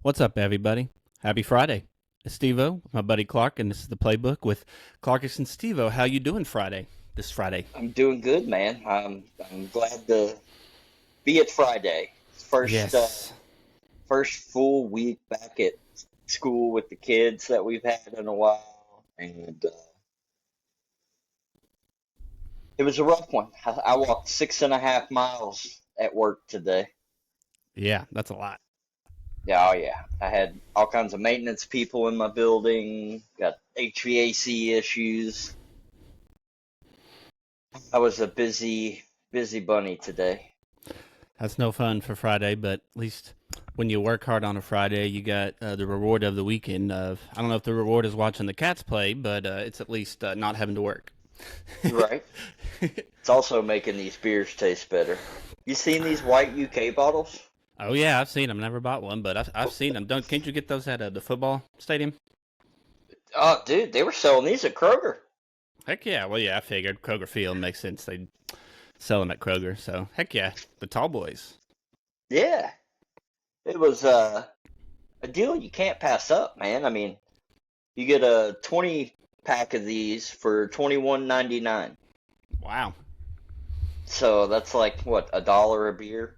What's up, everybody? Happy Friday. It's Steve-O, my buddy Clark, and this is the Playbook with Clarkus and Steve-O. How you doing this Friday? I'm doing good, man. I'm glad to be at Friday. First Yes. first full week back at school with the kids that we've had in a while, and it was a rough one. I walked 6.5 miles at work today. Yeah, that's a lot. Yeah, oh yeah. I had all kinds of maintenance people in my building, got HVAC issues. I was a busy bunny today. That's no fun for Friday, but at least when you work hard on a Friday, you got the reward of the weekend of, I don't know if the reward is watching the Cats play, but it's at least not having to work. Right? It's also making these beers taste better. You seen these white UK bottles? Oh, yeah, I've seen them. Never bought one, but I've seen them. Can't you get those at the football stadium? Oh, dude, they were selling these at Kroger. Heck yeah. Well, yeah, I figured Kroger Field makes sense. They sell them at Kroger. So, heck yeah, the tall boys. Yeah, it was a deal you can't pass up, man. I mean, you get a 20 pack of these for 21.99. Wow. So that's like what, $1 a beer,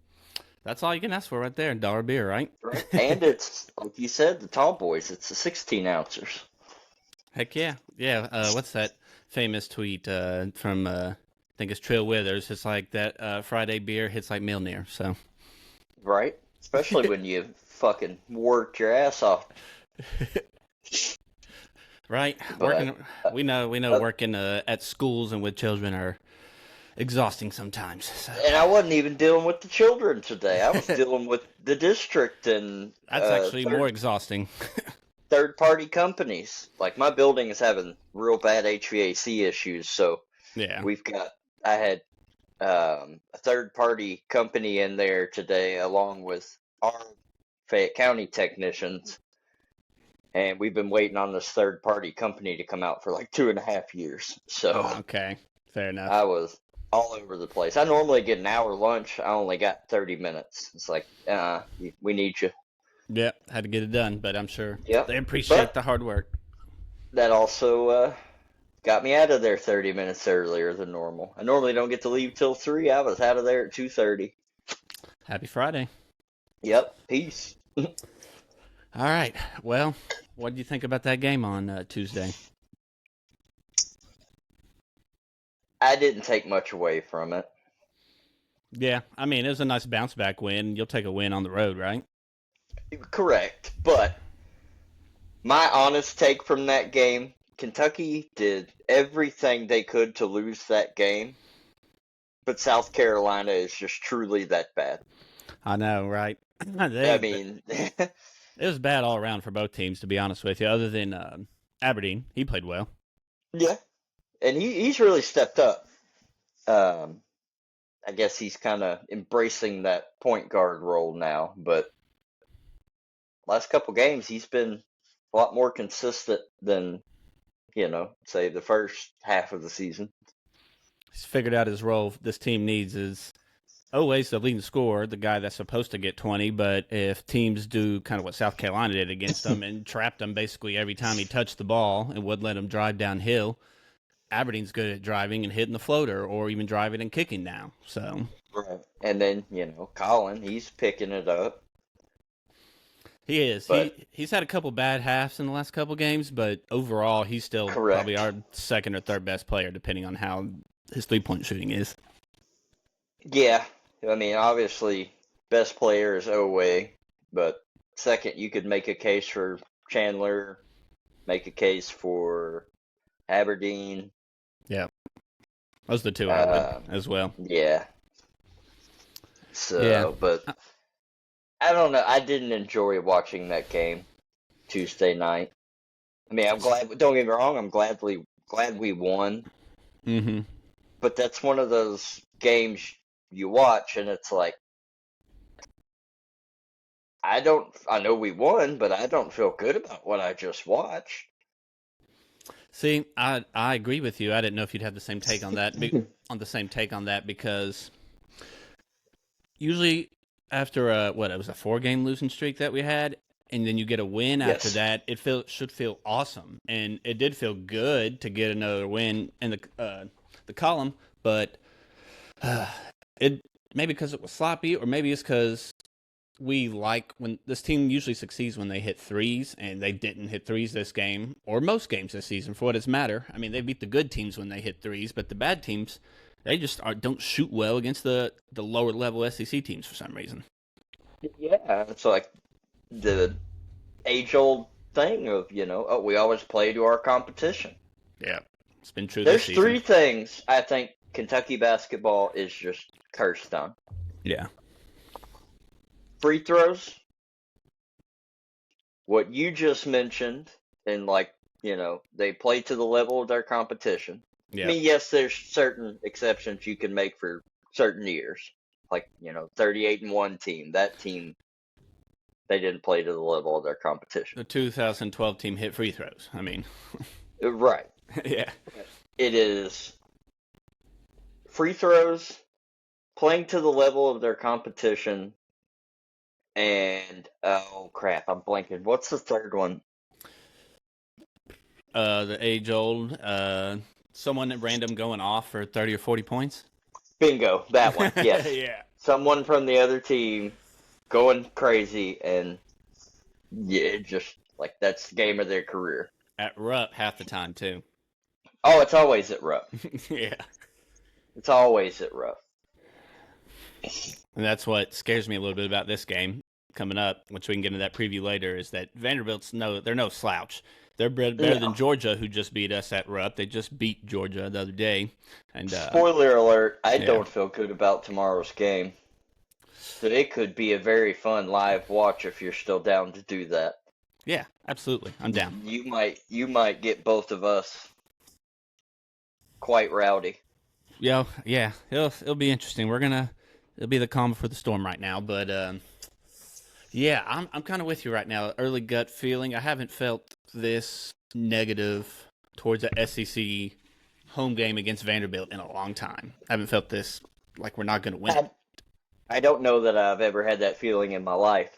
That's all you can ask for right there. Dollar beer, right? right? And it's like you said, the tall boys. It's the 16 ounces, Heck yeah. Yeah. What's that famous tweet from, I think it's Trill Withers? It's like that Friday beer hits like Milner. So, right? Especially when you fucking worked your ass off. right. But Working, we know uh, working at schools and with children are exhausting sometimes. So, and I wasn't even dealing with the children today. I was dealing with the district and that's actually more exhausting. third party companies. Like my building is having real bad HVAC issues, so Yeah. we've got I had a third party company in there today along with our Fayette County technicians, and we've been waiting on this third party company to come out for like 2.5 years. So Okay. Fair I enough. was all over the place. I normally get an hour lunch. I only got 30 minutes. It's like, we need you. Yep. Had to get it done, but I'm sure Yep. they appreciate But the hard work. that also got me out of there 30 minutes earlier than normal. I normally don't get to leave till 3. I was out of there at 2:30. Happy Friday. Yep. Peace. All right. Well, what do you think about that game on Tuesday? I didn't take much away from it. Yeah, I mean, it was a nice bounce back win. You'll take a win on the road, right? Correct. But my honest take from that game, Kentucky did everything they could to lose that game, but South Carolina is just truly that bad. I know, right? I they, mean, it was bad all around for both teams, to be honest with you. Other than Aberdeen, he played well. yeah. And he's really stepped up. Um, I guess he's kind of embracing that point guard role now, but last couple games he's been a lot more consistent than, say the first half of the season. He's figured out his role. This team needs is always the leading scorer, the guy that's supposed to get 20. But if teams do kind of what South Carolina did against them and trapped them basically every time he touched the ball and would let him drive downhill, Aberdeen's good at driving and hitting the floater or even driving and kicking now. So Right. And then, Colin, he's picking it up. he is. But He's had a couple bad halves in the last couple games, but overall he's still probably correct. our second or third best player, depending on how his 3 point shooting is. Yeah. I mean, obviously, best player is Owe, but second, you could make a case for Chandler, make a case for Aberdeen. Yeah, those are the two I would Um, as well. yeah. Yeah, But I don't know. I didn't enjoy watching that game Tuesday night. I mean, I'm glad. Don't get me wrong. I'm glad we won. mm-hmm. But that's one of those games you watch, and it's like I don't. I know we won, but I don't feel good about what I just watched. See, I agree with you. I didn't know if you'd have the same take on that. On the same take on that because usually after it was a 4 game losing streak that we had. and then you get a win after Yes. that, should feel awesome. And it did feel good to get another win in the column, but it maybe because it was sloppy, or maybe it's because we like when this team usually succeeds when they hit threes, and they didn't hit threes this game or most games this season for what it's matter. I mean, they beat the good teams when they hit threes, but the bad teams, they just don't shoot well against the lower level SEC teams for some reason. Yeah, it's like the age-old thing of, oh, we always play to our competition. Yeah, it's been true There's this season. three things I think Kentucky basketball is just cursed on. Yeah. Free throws, what you just mentioned, and they play to the level of their competition. Yeah. I mean, yes, there's certain exceptions you can make for certain years. Like, 38-1 team. That team, they didn't play to the level of their competition. The 2012 team hit free throws. I mean, Right. yeah. It is free throws, playing to the level of their competition, and, oh crap, I'm blanking. What's the third one? The age old, someone at random going off for 30 or 40 points. Bingo, that one. Yes. Yeah. Someone from the other team going crazy, and yeah, just like that's the game of their career. At Rupp half the time too. Oh, it's always at Rupp. Yeah. It's always at Rupp. And that's what scares me a little bit about this game coming up, which we can get into that preview later, is that Vanderbilt's they're no slouch. They're better than Georgia, who just beat us at Rupp. They just beat Georgia the other day. And spoiler alert, I don't feel good about tomorrow's game. So it could be a very fun live watch if you're still down to do that. Yeah, absolutely. I'm down. You might get both of us quite rowdy. Yeah, it'll be interesting. It'll be the calm before the storm right now, but yeah, I'm kind of with you right now. Early gut feeling. I haven't felt this negative towards a SEC home game against Vanderbilt in a long time. I haven't felt this like we're not going to win. I don't know that I've ever had that feeling in my life.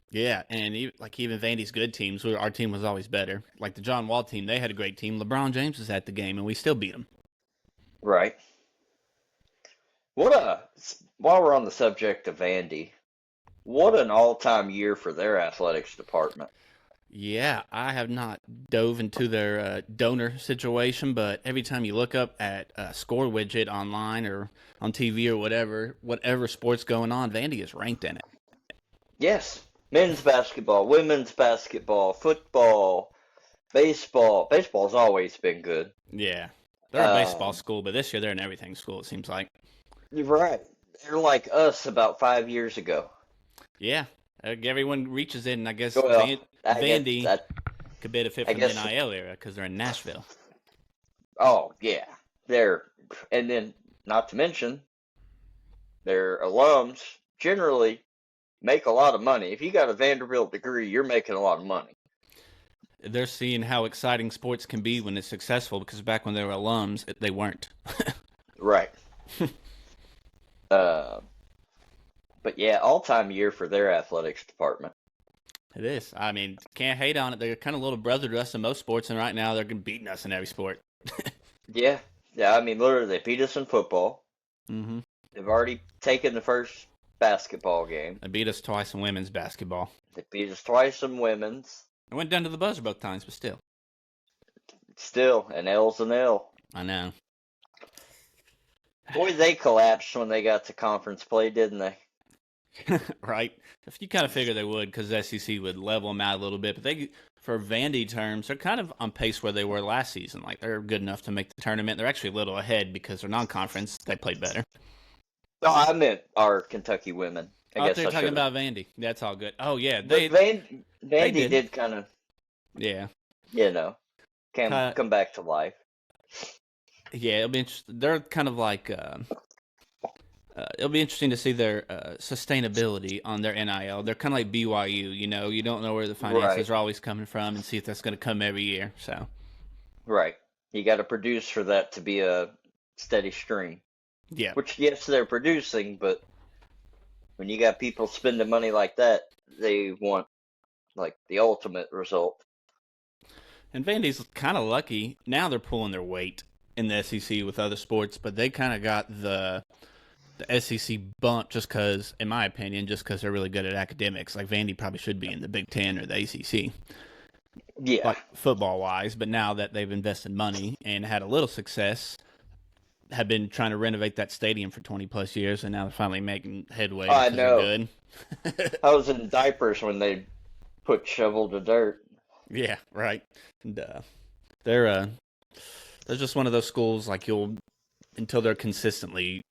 Yeah, and even Vandy's good teams, our team was always better. Like the John Wall team, they had a great team. LeBron James was at the game, and we still beat them. Right. While we're on the subject of Vandy, what an all-time year for their athletics department. Yeah, I have not dove into their donor situation, but every time you look up at a score widget online or on TV or whatever sport's going on, Vandy is ranked in it. Yes. Men's basketball, women's basketball, football, baseball. Baseball's always been good. Yeah. They're a baseball school, but this year they're an everything school, it seems like. You're right. They're like us about 5 years ago. Yeah. Everyone reaches in, and I guess Vandy could benefit from the NIL era because they're in Nashville. Oh, yeah. And then, not to mention, their alums generally make a lot of money. If you got a Vanderbilt degree, you're making a lot of money. They're seeing how exciting sports can be when it's successful, because back when they were alums, they weren't. Right. But yeah, all-time year for their athletics department. It is. I mean, can't hate on it. They're kind of little brother to us in most sports, and right now they're beating us in every sport. Yeah. I mean, literally, they beat us in football. Mm-hmm. They've already taken the first basketball game. They beat us twice in women's basketball. They beat us twice in women's. I went down to the buzzer both times, but still. Still, an L's an L. I know. Boy, they collapsed when they got to conference play, didn't they? Right. If you kind of figure they would, because the SEC would level them out a little bit. But for Vandy terms, they're kind of on pace where they were last season. Like, they're good enough to make the tournament. They're actually a little ahead because they're non-conference. They played better. No, I meant our Kentucky women. I guess they're talking about Vandy. That's all good. Oh, yeah. Vandy did kind of, yeah, come back to life. Yeah, it'll be interesting. They're kind of like it'll be interesting to see their sustainability on their NIL. They're kind of like BYU. You don't know where the finances are always coming from, and see if that's going to come every year. So, right, you got to produce for that to be a steady stream. Yeah. Which, yes, they're producing, but when you got people spending money like that, they want like the ultimate result. And Vandy's kind of lucky. Now they're pulling their weight in the SEC with other sports, but they kind of got the SEC bump just because, in my opinion, just because they're really good at academics. Like Vandy probably should be in the Big Ten or the ACC, Yeah, like football wise. But now that they've invested money and had a little success, have been trying to renovate that stadium for 20 plus years, and now they're finally making headway I because they're know. good. I was in diapers when they put shovel to dirt. Yeah, right. And, they're they're just one of those schools like you'll until they're consistently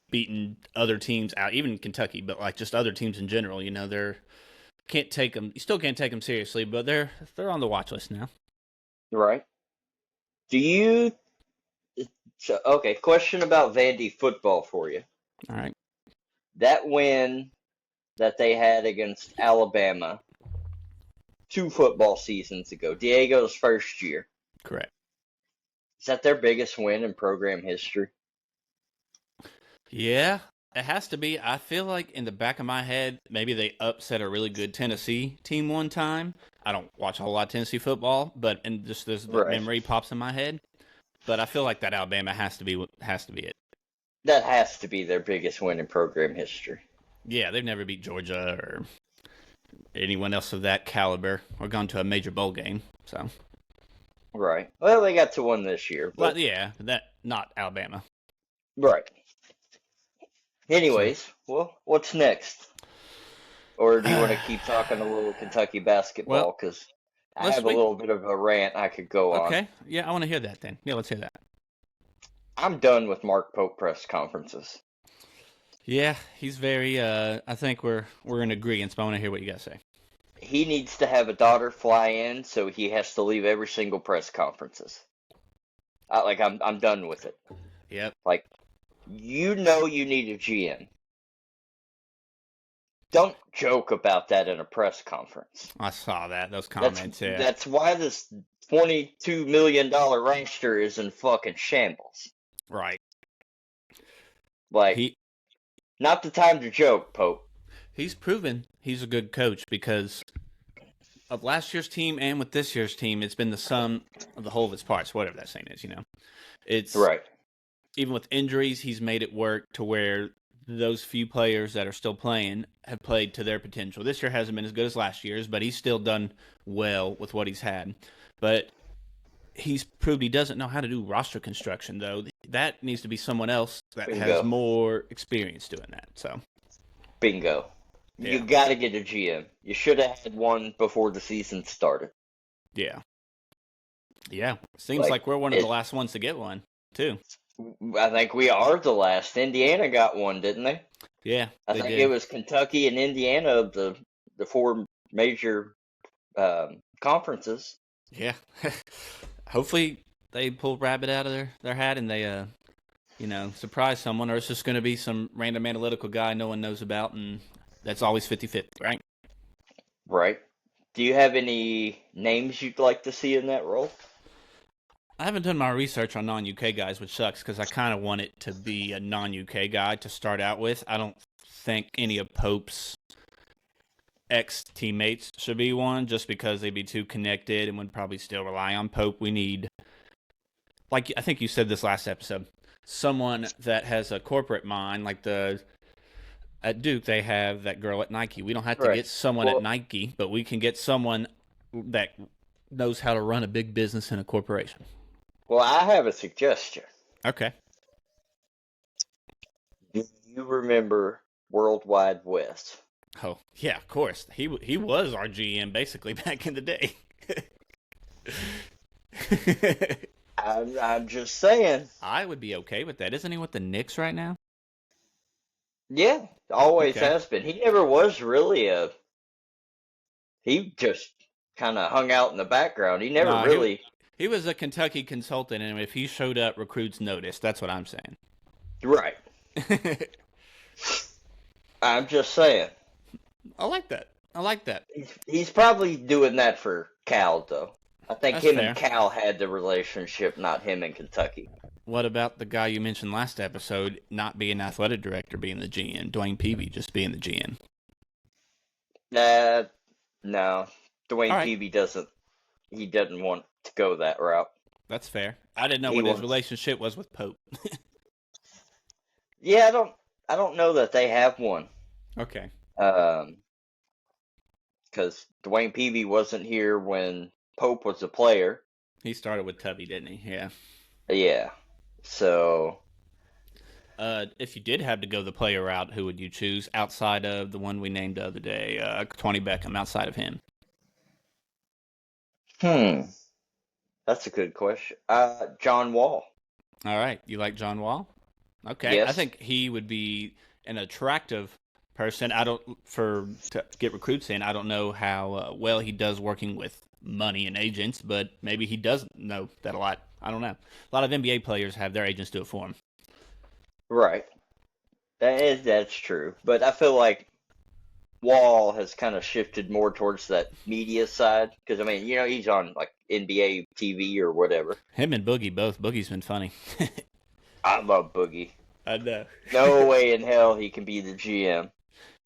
beating other teams out, even Kentucky, but like just other teams in general. You know, they're can't take them. You still can't take them seriously, but they're on the watch list now. Right. Do you? So, okay, question about Vandy football for you. All right, That win that they had against Alabama 2 football seasons ago, Diego's first year. correct. Is that their biggest win in program history? Yeah, it has to be. I feel like in the back of my head, maybe they upset a really good Tennessee team one time. I don't watch a whole lot of Tennessee football, but and just there's the Right. memory pops in my head. But I feel like that Alabama has to be it. That has to be their biggest win in program history. Yeah, they've never beat Georgia or anyone else of that caliber or gone to a major bowl game. So, Right. Well, they got to one this year, but but yeah, that not Alabama. right. So, Anyways, well, what's next? Or do you want to keep talking a little Kentucky well, basketball? Because I let's have a wait. little bit of a rant I could go on. Okay, yeah, I want to hear that then. Yeah, let's hear that. I'm done with Mark Pope press conferences. Yeah, he's very. I think we're in agreement. But I want to hear what you guys say. He needs to have a daughter fly in, so he has to leave every single press conferences. I'm done with it. Yep, Like, you know you need a GM. Don't joke about that in a press conference. I saw that those That's comments. Yeah, that's why this $22 million roster is in fucking shambles. right. Like, He not the time to joke, Pope. he's proven he's a good coach because of last year's team and with this year's team, it's been the sum of the whole of its parts. Whatever that saying is, it's Right. even with injuries, he's made it work to where those few players that are still playing have played to their potential. This year hasn't been as good as last year's, but he's still done well with what he's had. But he's proved he doesn't know how to do roster construction, though. That needs to be someone else that has Bingo. more experience doing that. So, Bingo. You yeah, got to get a GM. You should have had one before the season started. yeah, yeah. Seems Like, like we're one of the it. last ones to get one, too. I think we are the last. Indiana got one, didn't they? Yeah, I they think it did. was Kentucky and Indiana of the four major conferences. Yeah. Hopefully they pull rabbit out of their hat and they surprise someone, or it's just going to be some random analytical guy no one knows about, and that's always 50-50, right? Right. Do you have any names you'd like to see in that role? I haven't done my research on non-UK guys, which sucks because I kind of want it to be a non-UK guy to start out with. I don't think any of Pope's ex-teammates should be one just because they'd be too connected and would probably still rely on Pope. We need, like I think you said this last episode, someone that has a corporate mind, like at Duke they have that girl at Nike. We don't have to Right. get someone at Well, Nike, but we can get someone that knows how to run a big business in a corporation. well, I have a suggestion. Okay. Do you remember Worldwide West? Oh yeah, of course. He was our GM basically back in the day. I'm just saying. I would be okay with that. Isn't he with the Knicks right now? Yeah, always Okay. has been. He never was really a. He just kind of hung out in the background. He never No, really. he was a Kentucky consultant, and if he showed up, recruits noticed. That's what I'm saying. Right. I'm just saying. I like that. I like that. He's probably doing that for Cal, though. I think That's him and fair. Cal had the relationship, not him and Kentucky. What about the guy you mentioned last episode not being athletic director, being the GM? Dwayne Peavy just being the GM. That No, All Dwayne right, Peavy doesn't. He doesn't want to go that route. that's fair. I didn't know He what his wants. relationship was with Pope. Yeah, I don't know that they have one. Okay. Um, because Dwayne Peavy wasn't here when Pope was a player. He started with Tubby, didn't he? Yeah. Yeah. So, If you did have to go the player route, who would you choose outside of the one we named the other day, Tony Beckham? Outside of him, hmm, that's a good question. John Wall. all right. You like John Wall? Okay, I Yes. think he would be an attractive person. I don't for to get recruits in. I don't know how well he does working with money and agents, but maybe he does know that a lot. I don't know. A lot of NBA players have their agents do it for them. Right. That's true. But I feel like Wall has kind of shifted more towards that media side because I mean, he's on like NBA TV or whatever. Him and Boogie both. Boogie's been funny. I love Boogie. I know. No way in hell he can be the GM.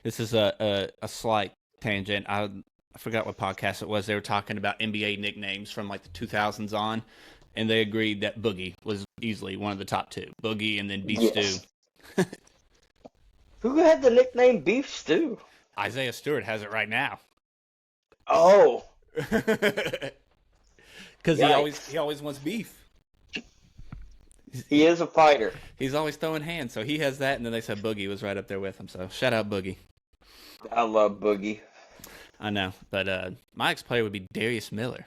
This is a slight tangent. I forgot what podcast it was. They were talking about NBA nicknames from like the 2000s on, and they agreed that Boogie was easily one of the top two. Boogie and then Beef Yes. Stew. Who had the nickname Beef Stew? Isaiah Stewart has it right now. Oh, Because yikes. he always wants beef. He is a fighter. He's always throwing hands, so he has that. And then they said Boogie was right up there with him. So shout out Boogie. I love Boogie. I know, but my ex player would be Darius Miller.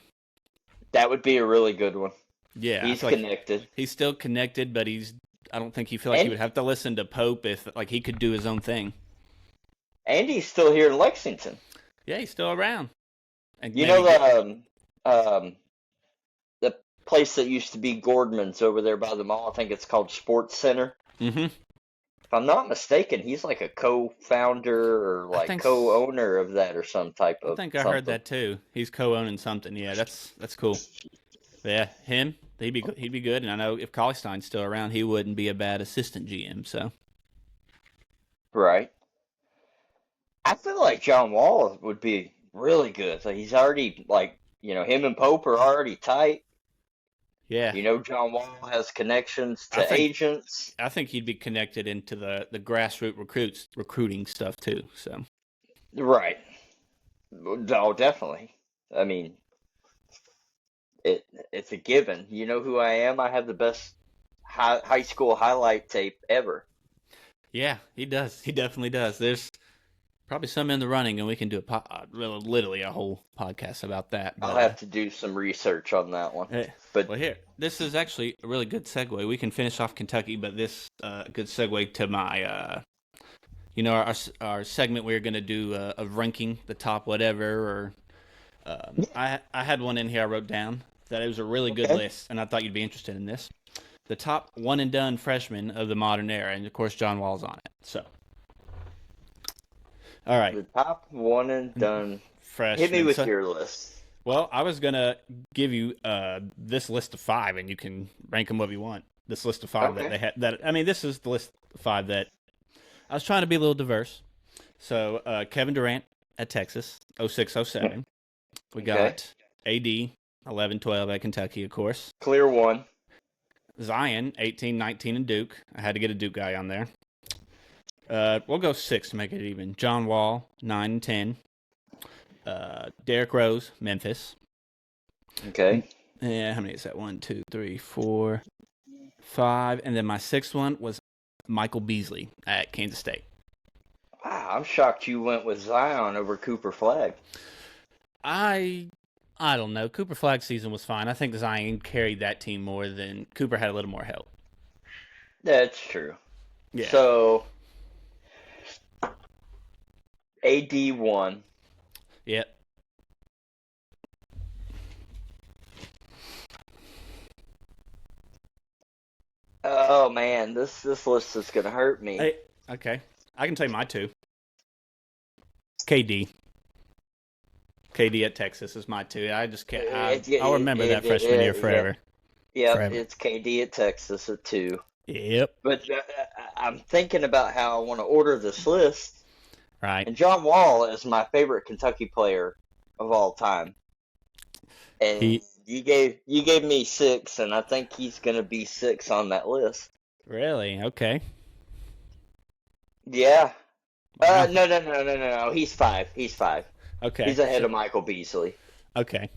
That would be a really good one. Yeah, I He's feel like connected. he's still connected, but I don't think he feel like he And would have to listen to Pope if like he could do his own thing. and he's still here in Lexington. Yeah, he's still around. And You maybe know the place that used to be Gordman's over there by the mall. I think it's called Sports Center. Mm-hmm. If I'm not mistaken, he's like a co-founder or I like think co-owner of that or some type I of think I heard something. that too. He's co-owning something. Yeah, that's cool. But yeah, him he'd be good. And I know if Cauley-Stein's still around, he wouldn't be a bad assistant GM. So Right. I feel like John Wall would be really good. Like he's already like him and Pope are already tight. yeah, John Wall has connections I to think agents. I think he'd be connected into the grassroots recruiting stuff too. So Right. No, definitely. I mean, it's a given. You know who I am? I have the best high school highlight tape ever. yeah, he does. He definitely does. There's probably some in the running, and we can do literally a whole podcast about that. I'll But have to do some research on that one. But well, here, this is actually a really good segue. We can finish off Kentucky, but this good segue to my our segment we're going to do of ranking the top whatever. Or I had one in here I wrote down that it was a really good okay. list, and I thought you'd be interested in this. The top one and done freshmen of the modern era, and of course John Wall's on it. So, all right, The top one and done. Hit me freshmen. with So, your list. well, I was gonna give you this list of five, and you can rank them whatever you want. This list of five that Okay. they had. That I mean, this is the list of five that I was trying to be a little diverse. So Kevin Durant at Texas, 06-07. We Okay. got AD, 11-12 at Kentucky, of course. Clear one. Zion, 18-19 in Duke. I had to get a Duke guy on there. We'll go 6 to make it even. John Wall, 9-10. Derrick Rose, Memphis. Okay. Yeah, how many is that? 1, 2, 3, 4, 5. And then my sixth one was Michael Beasley at Kansas State. Wow, I'm shocked you went with Zion over Cooper Flag. I don't know. Cooper Flag season was fine. I think Zion carried that team more than Cooper had a little more help. That's true. Yeah. So, AD one. Yep. Oh man, this list is gonna hurt me. Hey, okay. I can tell you my two. KD. KD at Texas is my two. I just can't. I'll remember that freshman year forever. Yeah, forever. it's KD at Texas at 2. Yep. But I'm thinking about how I want to order this list, Right. and John Wall is my favorite Kentucky player of all time. And He you gave me 6, and I think he's gonna be 6 on that list. really okay. Yeah. Wow. No. He's 5. He's 5. Okay. He's ahead So of Michael Beasley. okay.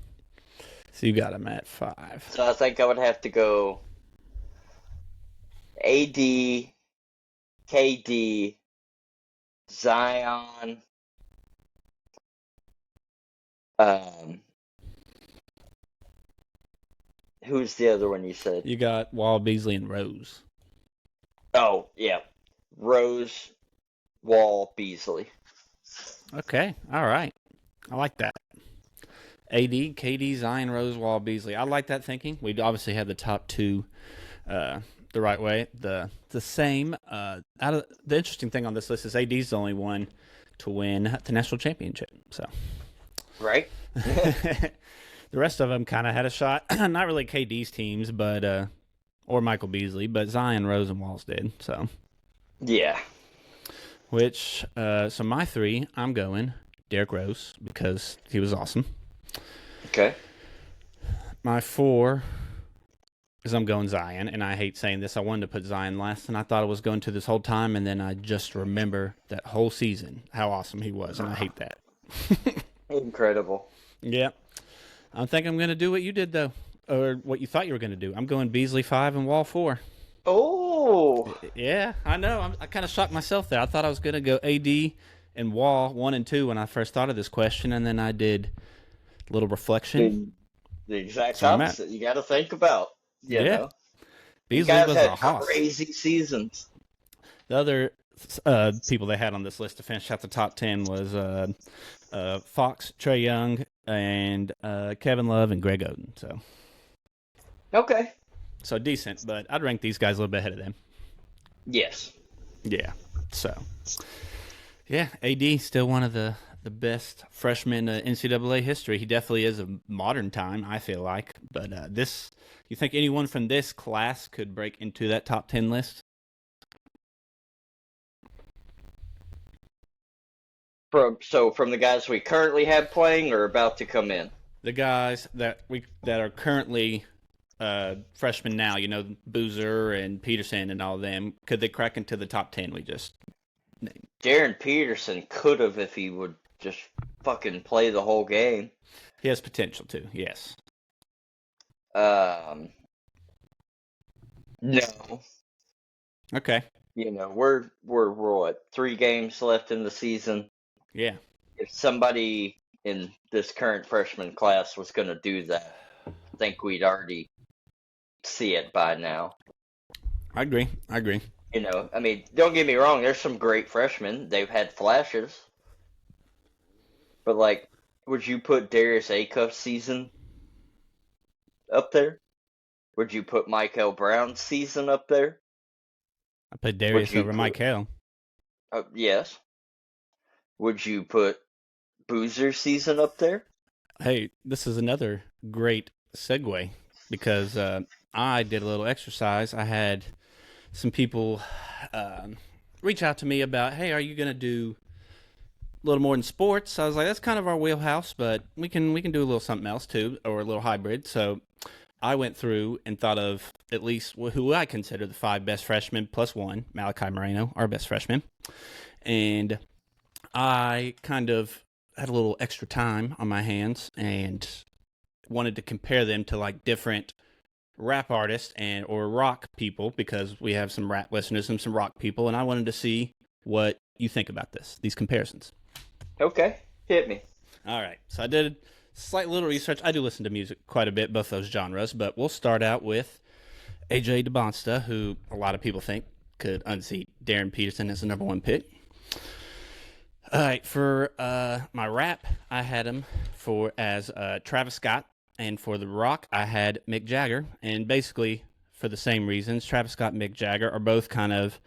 So you got him at 5. So I think I would have to go AD, KD, Zion, um, who's the other one you said? You got Wall, Beasley, and Rose. Oh, yeah. Rose, Wall, Beasley. Okay. All right. I like that. AD, KD, Zion, Rose, Wall, Beasley. I like that thinking. We obviously had the top 2 the right way. The same. Out of the interesting thing on this list is AD's the only one to win the national championship. So Right? the rest of them kind of had a shot. Not really KD's teams, but or Michael Beasley, but Zion, Rose, and Walls did. So Yeah. so my 3, I'm going Derrick Rose because he was awesome. Okay. My 4 is I'm going Zion, and I hate saying this. I wanted to put Zion last, and I thought I was going to this whole time, and then I just remember that whole season, how awesome he was, and I hate that. Incredible. Yeah. I think I'm going to do what you did, though, or what you thought you were going to do. I'm going Beasley 5 and Wall 4. Oh. Yeah, I know. I kind of shocked myself there. I thought I was going to go AD and Wall 1 and 2 when I first thought of this question, and then I did a little reflection. The exact So I'm at. opposite. You got to think about. You Yeah. know, you Beasley guys was had a hoss. crazy seasons. The other people they had on this list to finish out the top 10 was Fox, Trae Young, and Kevin Love and Greg Oden. Okay. So decent, but I'd rank these guys a little bit ahead of them. Yes. Yeah. So, yeah, AD still one of the best freshmen in NCAA history. He definitely is a modern time, I feel like. But you think anyone from this class could break into that top 10 list? From the guys we currently have playing or about to come in? The guys that are currently freshmen now, Boozer and Peterson and all of them, could they crack into the top 10 we just named? Darren Peterson could have if he would just fucking play the whole game. He has potential to, yes. No. Okay. We're what, 3 games left in the season. Yeah. If somebody in this current freshman class was going to do that, I think we'd already see it by now. I agree. I mean, don't get me wrong, there's some great freshmen. They've had flashes. But, like, would you put Darius Acuff's season up there? Would you put Michael Brown's season up there? I put Darius over Michael. Yes. Would you put Boozer's season up there? Hey, this is another great segue because I did a little exercise. I had some people reach out to me about, hey, are you going to do a little more in sports? I was like, that's kind of our wheelhouse, but we can do a little something else too, or a little hybrid. So I went through and thought of at least who I consider the 5 best freshmen plus 1, Malachi Moreno, our best freshman. And I kind of had a little extra time on my hands and wanted to compare them to like different rap artists or rock people because we have some rap listeners and some rock people, and I wanted to see what you think about these comparisons. Okay, hit me. All right, so I did slight little research. I do listen to music quite a bit, both those genres, but we'll start out with AJ DeBonsta, who a lot of people think could unseat Darren Peterson as the number 1 pick. All right, for my rap, I had him as Travis Scott, and for the rock, I had Mick Jagger, and basically for the same reasons. Travis Scott and Mick Jagger are both kind of,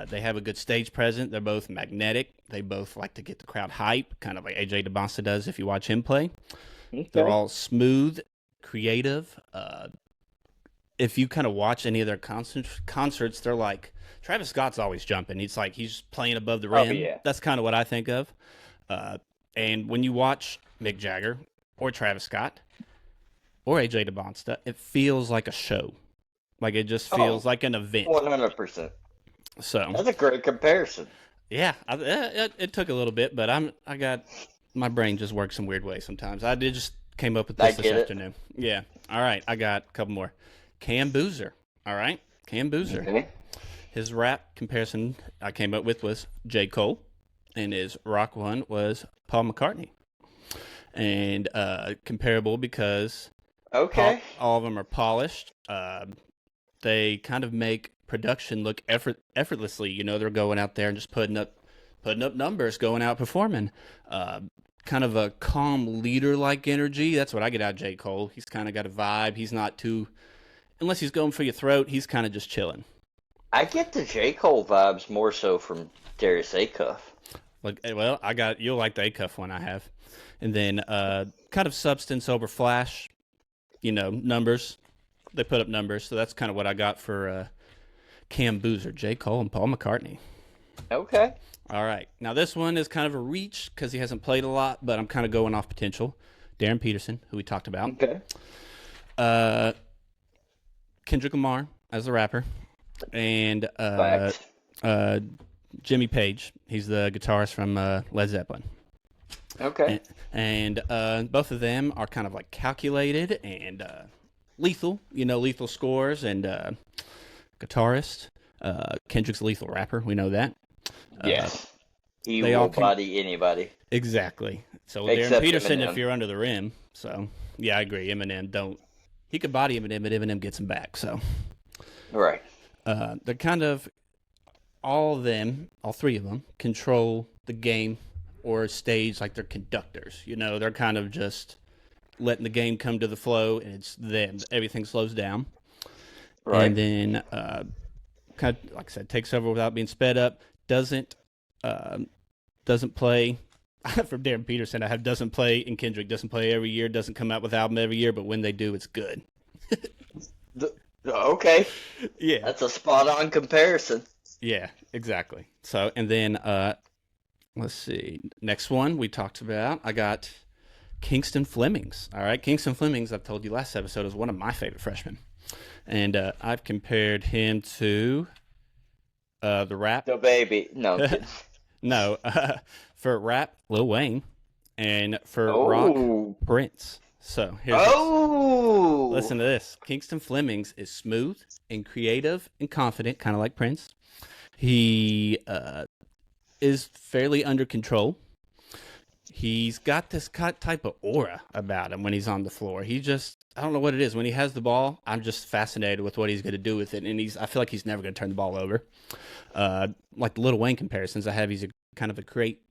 they have a good stage presence. They're both magnetic. They both like to get the crowd hype, kind of like AJ DeBonsta does if you watch him play. Okay. They're all smooth, creative. If you kind of watch any of their concerts, they're like, Travis Scott's always jumping. He's playing above the rim. Oh, yeah. That's kind of what I think of. And when you watch Mick Jagger or Travis Scott or AJ DeBonsta, it feels like a show. Like it just feels like an event. 100%. So That's a great comparison. yeah, it took a little bit, but I got my brain just works some weird ways sometimes. I did just came up with this afternoon. Yeah. All right, I got a couple more. Cam Boozer. All right, Cam Boozer. Okay. His rap comparison I came up with was J. Cole, and his rock one was Paul McCartney. And comparable because Okay. all of them are polished. They kind of make production look effortlessly. You know, they're going out there and just putting up numbers, going out performing. Kind of a calm leader-like energy. That's what I get out of J. Cole. He's kind of got a vibe. He's not too, unless he's going for your throat, he's kind of just chilling. I get the J. Cole vibes more so from Darius Acuff. Like, well, you'll like the Acuff one I have. And then kind of substance over flash, you know, numbers. They put up numbers. So that's kind of what I got for Cam Boozer, J. Cole, and Paul McCartney. Okay. All right. Now, this one is kind of a reach because he hasn't played a lot, but I'm kind of going off potential. Darren Peterson, who we talked about. Okay. Kendrick Lamar as the rapper. And Facts. Jimmy Page. He's the guitarist from Led Zeppelin. Okay. And both of them are kind of like calculated and lethal, you know, lethal scores and guitarist. Kendrick's a lethal rapper. We know that. Yes. He they will all body anybody. Exactly. So Darren Except Peterson, Eminem. if you're under the rim. So, yeah, I agree. Eminem, don't. He could body Eminem, but Eminem gets him back. So, Right. they're kind of, all three of them, control the game or stage like they're conductors. You know, they're kind of just letting the game come to the flow, and it's them. Everything slows down. Right. And then, kind of, like I said, takes over without being sped up. Doesn't play. From Darren Peterson, I have doesn't play, and Kendrick doesn't play every year, doesn't come out with album every year, but when they do, it's good. Okay. Yeah. That's a spot on comparison. Yeah, exactly. So, and then, let's see. Next one we talked about, I got Kingston Flemings. All right. Kingston Flemings, I've told you last episode, is one of my favorite freshmen. And I've compared him to the rap. The baby. No. I'm kidding. No, for rap, Lil Wayne, and for rock, Prince. So here's listen to this. Kingston Flemings is smooth and creative and confident, kind of like Prince. He is fairly under control. He's got this type of aura about him when he's on the floor. I don't know what it is. When he has the ball, I'm just fascinated with what he's going to do with it. And I feel like he's never going to turn the ball over. Like the Lil Wayne comparisons I have, he's a kind of a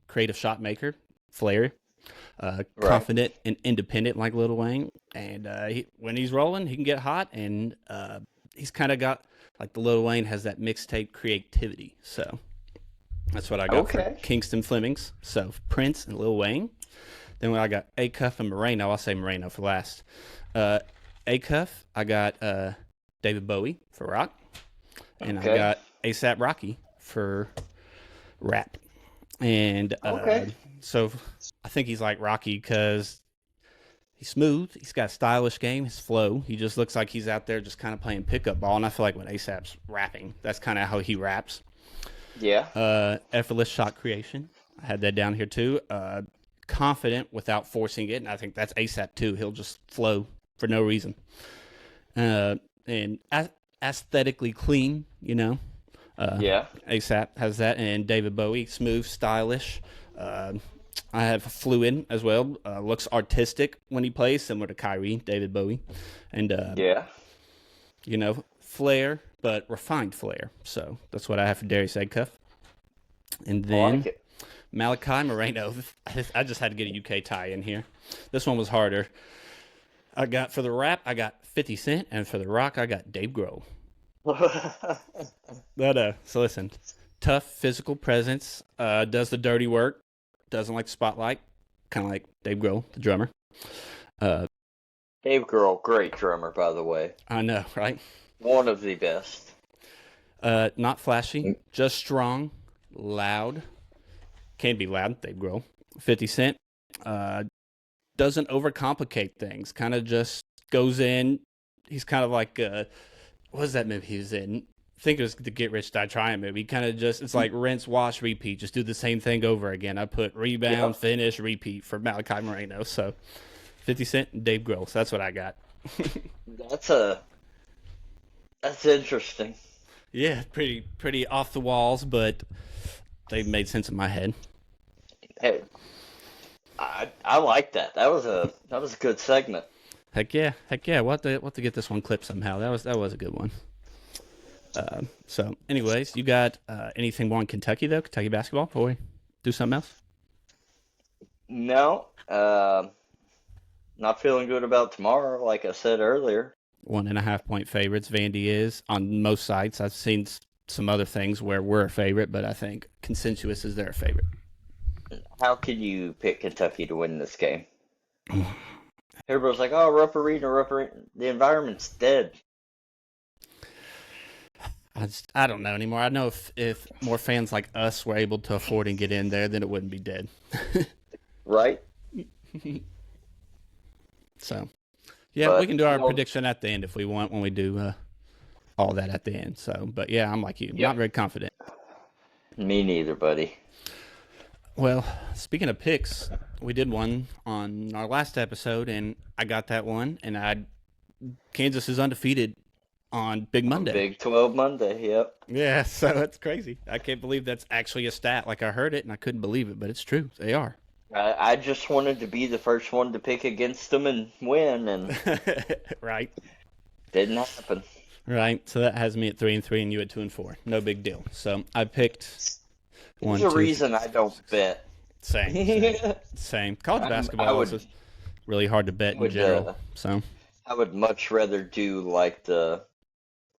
creative shot maker, flair, confident and independent like Lil Wayne. And when he's rolling, he can get hot. And he's kind of got, like the Lil Wayne has that mixtape creativity. So that's what I got for Kingston Flemings. So Prince and Lil Wayne. Then when I got Acuff and Moreno, I'll say Moreno for last. Acuff, I got David Bowie for rock. And I got A$AP Rocky for rap. And so I think he's like Rocky because he's smooth. He's got a stylish game, his flow. He just looks like he's out there just kind of playing pickup ball. And I feel like when A$AP's rapping, that's kind of how he raps. Yeah. Effortless shot creation. I had that down here too. Confident without forcing it. And I think that's A$AP too. He'll just flow for no reason. And aesthetically clean, you know. Yeah. A$AP has that. And David Bowie, smooth, stylish. I have fluid as well. Looks artistic when he plays, similar to Kyrie, David Bowie. And, you know, flair, but refined flair. So that's what I have for Darius Acuff. And then Malachi Moreno. I just had to get a UK tie in here. This one was harder. For the rap, I got 50 Cent, and for the rock, I got Dave Grohl. But so listen, tough physical presence, does the dirty work, doesn't like the spotlight, kind of like Dave Grohl, the drummer. Dave Grohl, great drummer, by the way. I know, right? One of the best. Not flashy, just strong, loud. Can be loud, Dave Grohl. 50 Cent, Doesn't overcomplicate things. Kind of just goes in. He's kind of like what was that movie he was in? I think it was the Get Rich Die Trying movie. Kind of just, it's like rinse, wash, repeat. Just do the same thing over again. I put rebound, finish, repeat for Malachi Moreno. So 50 Cent and Dave Grohl. So that's what I got. That's interesting. Yeah, pretty off the walls, but they made sense in my head. Hey, I like that. That was a good segment. Heck yeah. We'll have to get this one clipped somehow. That was a good one. So, anyways, you got anything more on Kentucky though? Kentucky basketball before we do something else? No, not feeling good about tomorrow. Like I said earlier, 1.5 point favorites. Vandy is on most sites. I've seen some other things where we're a favorite, but I think consensus is their favorite. how could you pick Kentucky to win this game? Everybody's like, "Oh, Rupp Arena. The environment's dead." I don't know anymore. I know if more fans like us were able to afford and get in there, then it wouldn't be dead. Right? So, yeah, But we can do our prediction at the end if we want when we do all that at the end. So, but yeah, I'm like you, not very confident. Me neither, buddy. Well, speaking of picks, we did one on our last episode, and I got that one, and Kansas is undefeated on Big Monday. Big 12 Monday, yep. Yeah, so that's crazy. I can't believe that's actually a stat. Like, I heard it, and I couldn't believe it, but it's true. They are. I just wanted to be the first one to pick against them and win, and right. Didn't happen. Right. So that has me at 3-3, and you at 2-4. No big deal. So I picked one. There's a reason I don't bet. Same. College basketball is really hard to bet in general. So I would much rather do like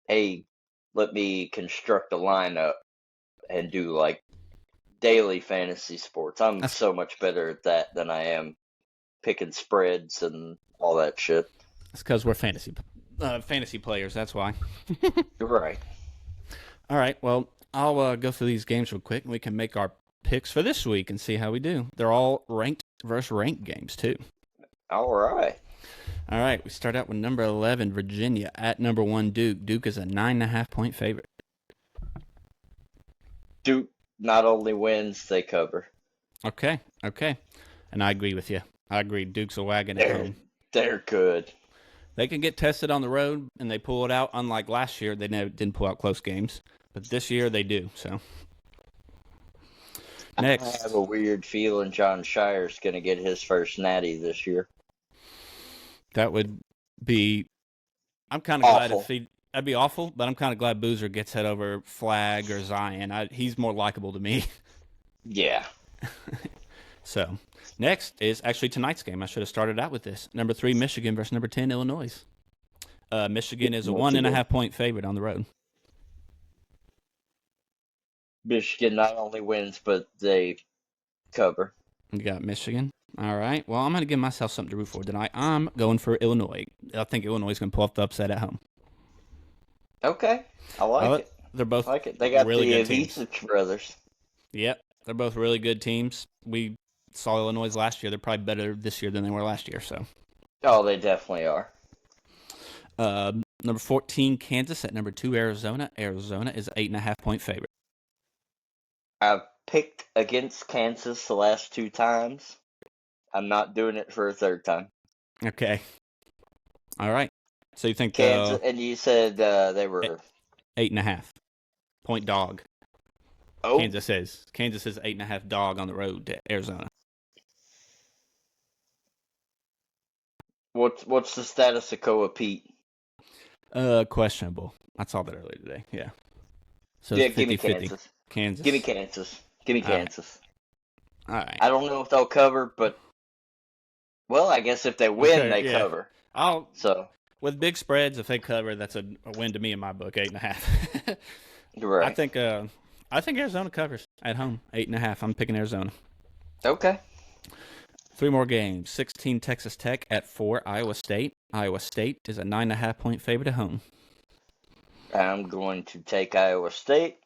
hey, let me construct a lineup and do like daily fantasy sports. I'm so much better at that than I am picking spreads and all that shit. It's because we're fantasy players. That's why. You're right. All right. Well, I'll go through these games real quick, and we can make our picks for this week and see how we do. They're all ranked versus ranked games too. All right. All right. We start out with number 11, Virginia, at number 1, Duke. Duke is a 9.5 point favorite. Duke not only wins, they cover. Okay. And I agree with you. I agree. Duke's a wagon at home. They're good. They can get tested on the road, and they pull it out. Unlike last year, they didn't pull out close games. But this year, they do. So next, I have a weird feeling John Shire's going to get his first natty this year. That would be. I'm kind of glad if that'd be awful, but I'm kind of glad Boozer gets head over Flag or Zion. He's more likable to me. Yeah. So next is actually tonight's game. I should have started out with this. Number 3, Michigan versus number 10, Illinois. Michigan is a 1.5 point favorite on the road. Michigan not only wins, but they cover. You got Michigan. All right. Well, I'm going to give myself something to root for tonight. I'm going for Illinois. I think Illinois is going to pull off the upset at home. Okay. I like it. They're both They got really the good teams. Ivicic brothers. Yep. They're both really good teams. We saw Illinois last year. They're probably better this year than they were last year. So. Oh, they definitely are. Number 14, Kansas at number 2, Arizona. Arizona is an 8.5 point favorite. I've picked against Kansas the last 2 times. I'm not doing it for a third time. Okay. All right. So you think Kansas, and you said they were 8.5 point dog. Oh, Kansas is 8.5 dog on the road to Arizona. What's the status of Koa Pete? Questionable. I saw that earlier today. Yeah. So yeah, it's 50-50. give me Kansas. Kansas. Give me Kansas. Give me Kansas. All right. I don't know if they'll cover, but well, I guess if they win, they cover. With big spreads, if they cover, that's a win to me in my book. 8.5. Right. I think Arizona covers at home. 8.5. I'm picking Arizona. Okay. 3 more games. 16, Texas Tech at 4, Iowa State. Iowa State is a 9.5 point favorite at home. I'm going to take Iowa State.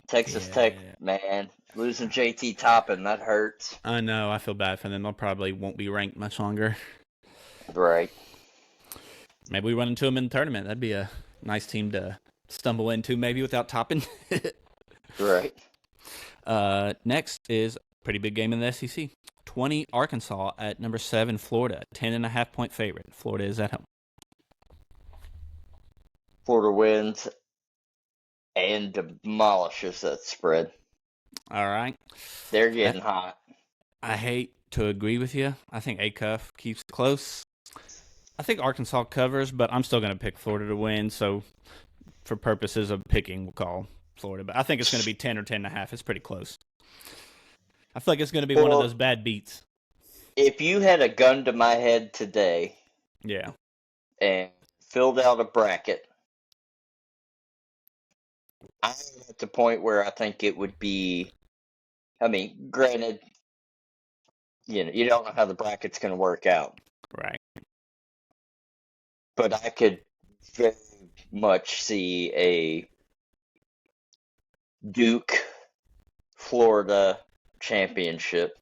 Texas Tech, man, Losing JT Toppin, that hurts. I know. I feel bad for them. They'll probably won't be ranked much longer. Right. Maybe we run into them in the tournament. That'd be a nice team to stumble into, maybe without Toppin. Right. Next is a pretty big game in the SEC. 20 Arkansas at number 7 Florida, 10.5-point favorite. Florida is at home. Florida wins and demolishes that spread. All right. They're getting hot. I hate to agree with you. I think Acuff keeps it close. I think Arkansas covers, but I'm still going to pick Florida to win. So for purposes of picking, we'll call Florida. But I think it's going to be 10 or 10.5. It's pretty close. I feel like it's going to be one of those bad beats. If you had a gun to my head today, Yeah, and filled out a bracket, I'm at the point where I think it would be. I mean, granted, you don't know how the bracket's going to work out, right. but I could very much see a Duke Florida championship.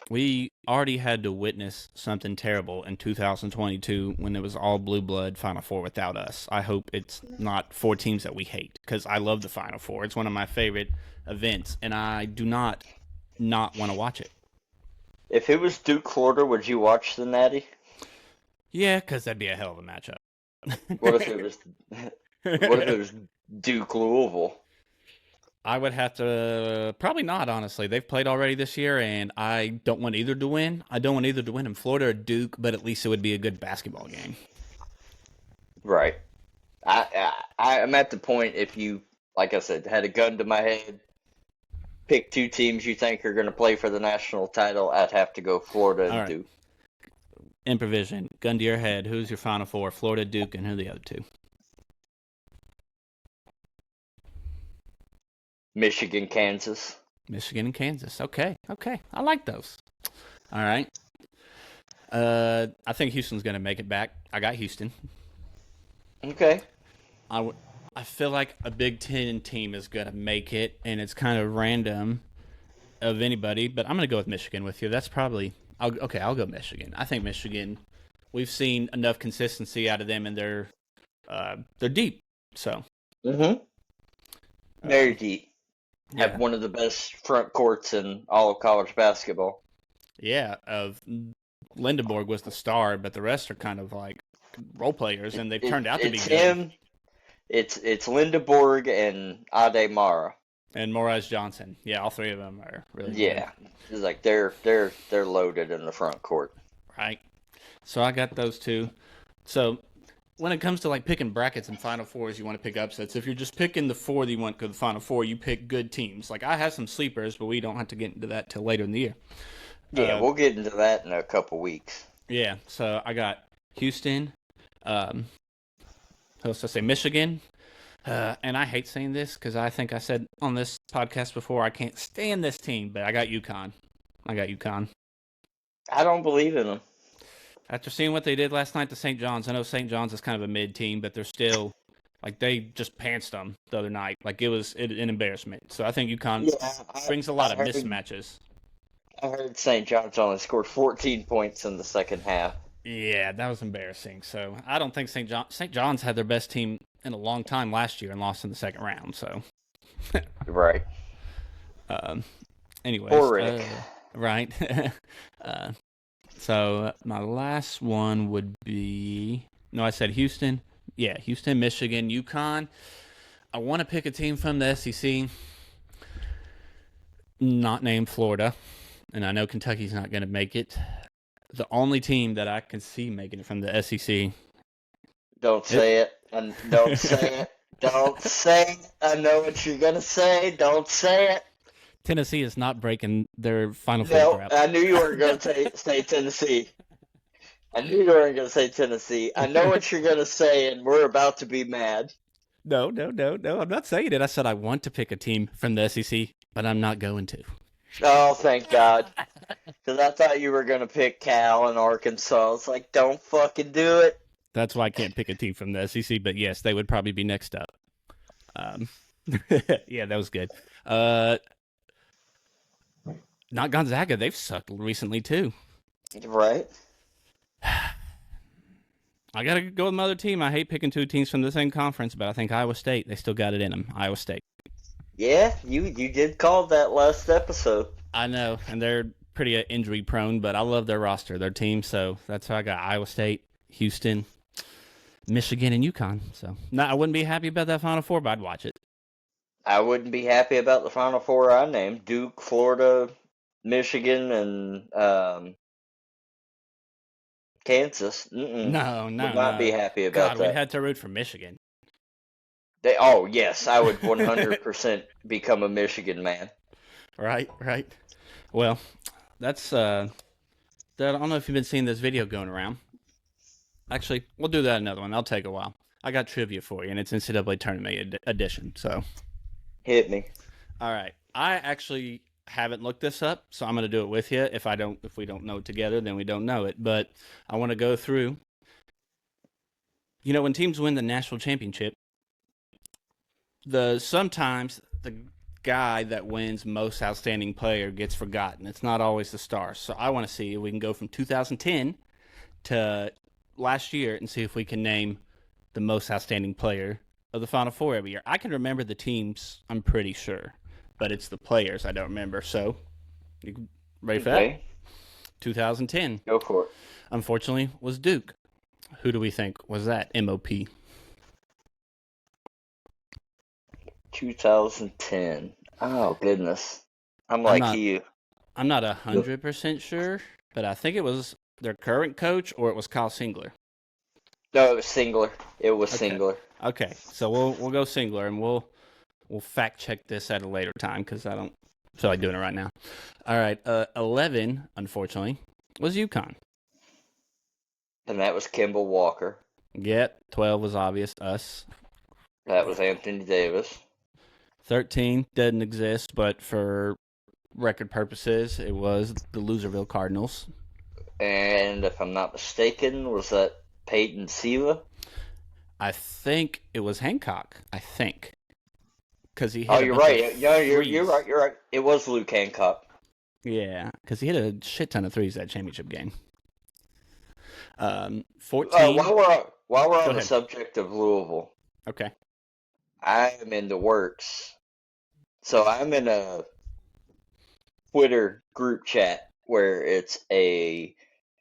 We already had to witness something terrible in 2022 when it was all blue blood Final Four without us. I hope it's not 4 teams that we hate, because I love the Final Four. It's one of my favorite events, and I do not want to watch it. If it was Duke Florida, would you watch the Natty? Yeah, because that'd be a hell of a matchup. What if it was? What if it was Duke Louisville? I would have to probably not, honestly. They've played already this year, and I don't want either to win. I don't want either to win in Florida or Duke, but at least it would be a good basketball game. Right. I'm at the point, if you, like I said, had a gun to my head, pick 2 teams you think are going to play for the national title, I'd have to go Florida and All right. Duke. Improvision. Gun to your head. Who's your Final Four? Florida, Duke, and who are the other 2? Michigan, Kansas. Michigan and Kansas. Okay. I like those. All right. I think Houston's going to make it back. I got Houston. Okay. I feel like a Big Ten team is going to make it, and it's kind of random of anybody, but I'm going to go with Michigan with you. That's probably I'll go Michigan. I think Michigan, we've seen enough consistency out of them, and they're deep. So very deep. Yeah. Have one of the best front courts in all of college basketball. Yeah, Lindenborg was the star, but the rest are kind of like role players, and they've turned out to be good. Him. It's Lindenborg and Ade Mara. And Moraz Johnson. Yeah, all 3 of them are really good. It's like they're loaded in the front court. Right. So I got those 2. So when it comes to like picking brackets and Final Fours, you want to pick upsets. If you're just picking the 4 that you want to the Final Four, you pick good teams. Like I have some sleepers, but we don't have to get into that till later in the year. Yeah, we'll get into that in a couple weeks. Yeah, so I got Houston, who else did I say? Michigan. And I hate saying this because I think I said on this podcast before I can't stand this team, but I got UConn. I don't believe in them. After seeing what they did last night to St. John's, I know St. John's is kind of a mid team, but they're still like they just pantsed them the other night. Like it was an embarrassment. So I think UConn brings a lot of mismatches. I heard St. John's only scored 14 points in the second half. Yeah, that was embarrassing. So I don't think St. John's had their best team in a long time last year and lost in the second round. So right. Anyways, poor Rick. Right. So my last one would be I said Houston. Yeah, Houston, Michigan, UConn. I want to pick a team from the SEC, not named Florida, and I know Kentucky's not going to make it. The only team that I can see making it from the SEC. Don't say it. And don't say it. Don't say it. I know what you're going to say. Don't say it. Tennessee is not breaking their Final Four crap. I knew you weren't going to say Tennessee. I knew you weren't going to say Tennessee. I know what you're going to say, and we're about to be mad. No. I'm not saying it. I said I want to pick a team from the SEC, but I'm not going to. Oh, thank God. Because I thought you were going to pick Cal and Arkansas. It's like, don't fucking do it. That's why I can't pick a team from the SEC, but yes, they would probably be next up. Yeah, that was good. Not Gonzaga. They've sucked recently too. Right? I gotta go with my other team. I hate picking two teams from the same conference, but I think Iowa State. They still got it in them. Iowa State. Yeah, you did call that last episode. I know, and they're pretty injury prone, but I love their roster, their team. So that's how I got Iowa State, Houston, Michigan, and UConn. So no, I wouldn't be happy about that Final Four, but I'd watch it. I wouldn't be happy about the Final Four I named: Duke, Florida, Michigan, and Kansas. No, Would no, not be no. happy about God, we that. had to root for Michigan. Oh yes, I would 100% become a Michigan man. Right, right. Well, that's I don't know if you've been seeing this video going around. Actually, we'll do that another one. I'll take a while. I got trivia for you, and it's NCAA tournament edition. So, Hit me. all right. I actually haven't looked this up, so I'm going to do it with you. If we don't know it together, then we don't know it. But I want to go through. You know, when teams win the national championship, sometimes the guy that wins most outstanding player gets forgotten. It's not always the star. So I want to see if we can go from 2010 to last year and see if we can name the most outstanding player of the Final Four every year. I can remember the teams, I'm pretty sure, but it's the players I don't remember. So, you ready for that? Okay, 2010, go for it. unfortunately, was Duke. Who do we think was that? MOP. 2010. Oh goodness, I'm I'm like not. you. I'm not 100% sure, but I think it was their current coach or it was Kyle Singler. No, it was Singler. It was Okay. Singler. Okay. So we'll go Singler and we'll fact check this at a later time because I don't feel like doing it right now. All right. 11, unfortunately, was UConn. And that was Kimball Walker. Yep. 12 was obvious. Us. That was Anthony Davis. 13 doesn't exist, but for record purposes, it was the Loserville Cardinals. And if I'm not mistaken, was that Peyton Siva? I think it was Hancock. I think because he hit Oh, a you're bunch right. of No, you're threes. right. You're right. It was Luke Hancock. Yeah, because he hit a shit ton of threes that championship game. 14. While we're Go on the ahead. subject of Louisville, Okay. I am in the works. So I'm in a Twitter group chat where it's a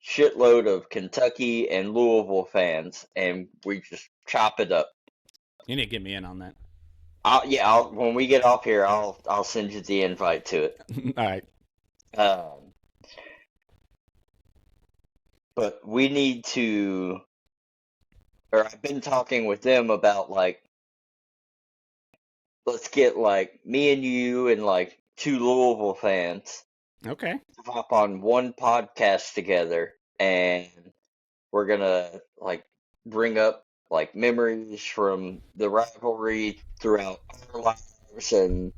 shitload of Kentucky and Louisville fans, and we just chop it up. You need to get me in on that. When we get off here, I'll send you the invite to it. All right. Um, but we need to, or I've been talking with them about like, let's get like me and you and like two Louisville fans Okay. to hop on one podcast together, and we're gonna like bring up like memories from the rivalry throughout our lives and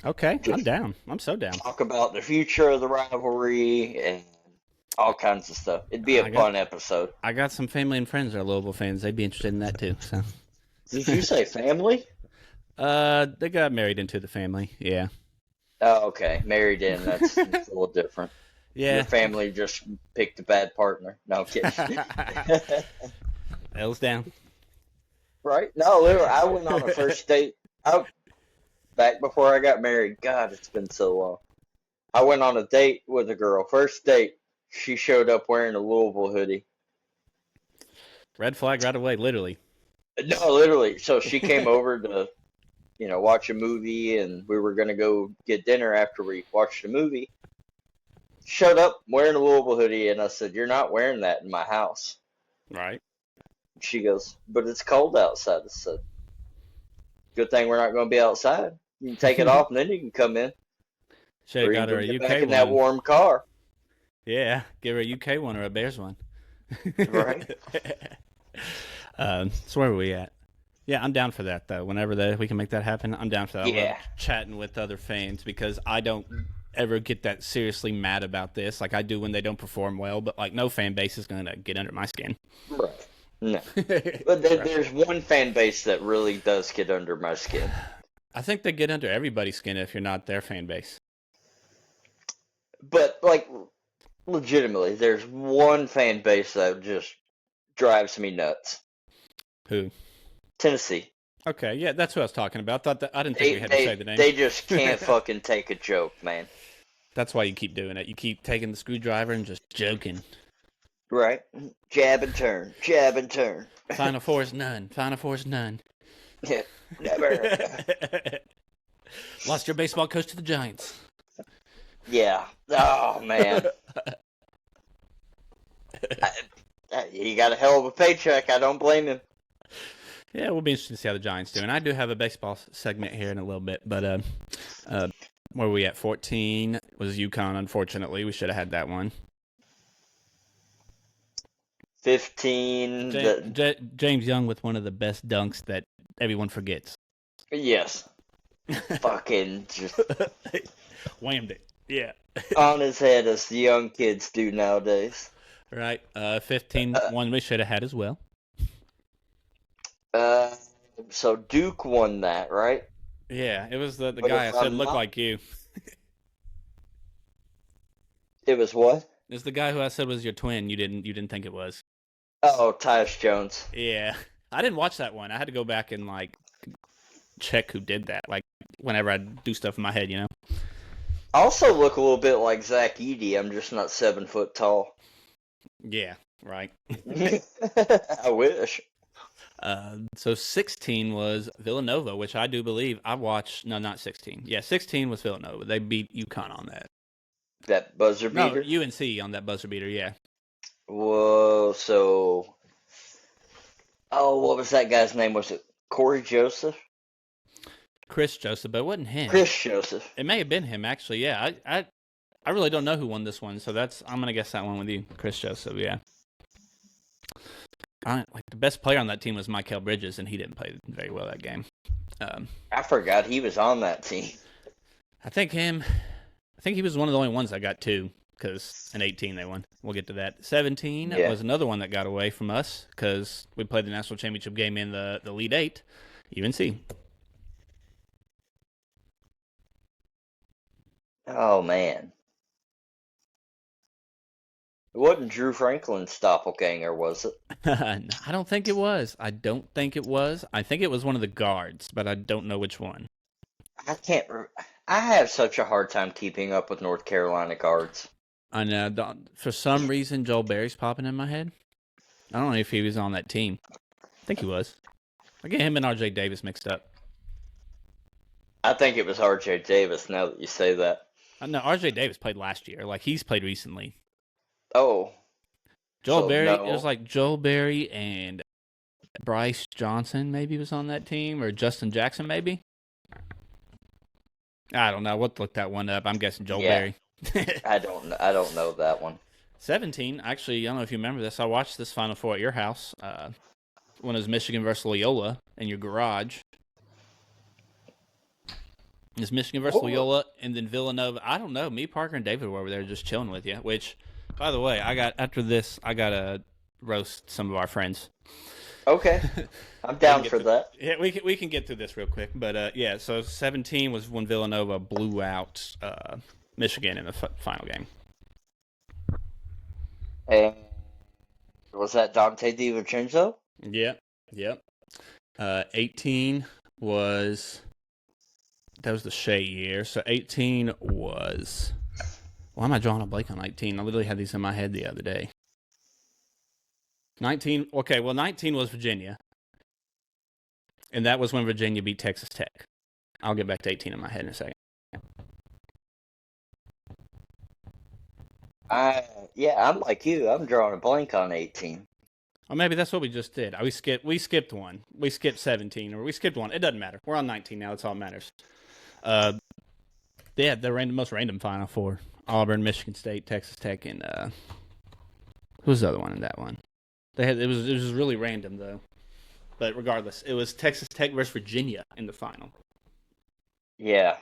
Okay. I'm just down. I'm so down. talk about the future of the rivalry and all kinds of stuff. It'd be a I got fun episode. I got some family and friends that are Louisville fans. They'd be interested in that too. So, Did you say family? they got married into the family. Yeah. Oh, okay. Married in, that's a little different. Your Yeah. family just picked a bad partner. No, I'm kidding. L's down. Right? No, literally, I went on a first date. Back before I got married. God, it's been so long. I went on a date with a girl. First date, she showed up wearing a Louisville hoodie. Red flag right away. Literally. No, literally. So she came over to, watch a movie, and we were gonna go get dinner after we watched the movie. Showed up wearing a Louisville hoodie, and I said, "You're not wearing that in my house." Right. She goes, "But it's cold outside." I said, "Good thing we're not going to be outside. You can take it off, and then you can come in, Should have or you got can her a get back UK in that one. warm car." Yeah. Give her a UK one or a Bears one. Right? So where were we at? Yeah, I'm down for that though. Whenever we can make that happen, I'm down for that. I love Yeah. chatting with other fans because I don't ever get that seriously mad about this like I do when they don't perform well. But like, no fan base is gonna get under my skin. Right. No. But Right. there's one fan base that really does get under my skin. I think they get under everybody's skin if you're not their fan base. But like, legitimately, there's one fan base that just drives me nuts. Who? Tennessee. Okay, yeah, that's what I was talking about. I didn't think They we had to say the name. they just can't fucking take a joke, man. That's why you keep doing it. You keep taking the screwdriver and just joking. Right? Jab and turn. Jab and turn. Final Four is none. Final Four is none. Yeah, never. Lost your baseball coach to the Giants. Yeah. Oh, man. He got a hell of a paycheck. I don't blame him. Yeah, we'll be interested to see how the Giants do. And I do have a baseball segment here in a little bit. But where were we at? 14 was UConn, unfortunately. We should have had that one. 15. James Young with one of the best dunks that everyone forgets. Yes. Fucking just whammed it. Yeah. on his head as the young kids do nowadays. Right. 15, one we should have had as well. So Duke won that, right? Yeah, it was the But guy I if said I'm looked not- like you. It was what? It's the guy who I said was your twin. You didn't think it was. Oh, Tyus Jones. Yeah. I didn't watch that one. I had to go back and like check who did that. Like whenever I do stuff in my head, you know. I also look a little bit like Zach Edey. I'm just not 7 foot tall. Yeah, right. I wish. So 16 was Villanova, which I do believe I watched. No, not 16. Yeah, 16 was Villanova. They beat UConn on that. That buzzer beater? No, UNC on that buzzer beater, yeah. Whoa, so... Oh, what was that guy's name? Was it Corey Joseph? Chris Joseph, but it wasn't him. Chris Joseph. It may have been him, actually, yeah. I really don't know who won this one, so I'm going to guess that one with you, Chris Joseph, yeah. The best player on that team was Mikal Bridges, and he didn't play very well that game. I forgot he was on that team. I think he was one of the only ones that got 2, because in 18 they won. We'll get to that. 17 was another one that got away from us, because we played the national championship game in the Elite 8, UNC. Oh, man. It wasn't Drew Franklin's doppelganger, was it? I don't think it was. I think it was one of the guards, but I don't know which one. I have such a hard time keeping up with North Carolina guards. I know. For some reason, Joel Berry's popping in my head. I don't know if he was on that team. I think he was. I get him and R.J. Davis mixed up. I think it was R.J. Davis, now that you say that. No, R.J. Davis played last year. Like, he's played recently. Oh. Joel Berry, it was like Joel Berry and Bryce Johnson maybe was on that team, or Justin Jackson maybe. I don't know. We'll look that one up. I'm guessing Joel Berry. I don't know that one. 17, actually, I don't know if you remember this. I watched this Final Four at your house when it was Michigan versus Loyola in your garage. It was Michigan versus Loyola, and then Villanova. I don't know. Me, Parker, and David were over there just chilling with you, which... By the way, after this, I got to roast some of our friends. Okay. I'm down for that. Yeah, we can get through this real quick. But, yeah, so 17 was when Villanova blew out Michigan in the final game. And was that Dante DiVincenzo? Yep. 18 was... That was the Shea year. So 18 was... Why am I drawing a blank on 19? I literally had these in my head the other day. 19, okay, well, 19 was Virginia. And that was when Virginia beat Texas Tech. I'll get back to 18 in my head in a second. I'm like you. I'm drawing a blank on 18. Or maybe that's what we just did. We skipped one. We skipped 17, or we skipped one. It doesn't matter. We're on 19 now. That's all that matters. Yeah, the most random Final Four. Auburn, Michigan State, Texas Tech, and who's the other one in that one? It was really random though. But regardless, it was Texas Tech versus Virginia in the final. Yeah,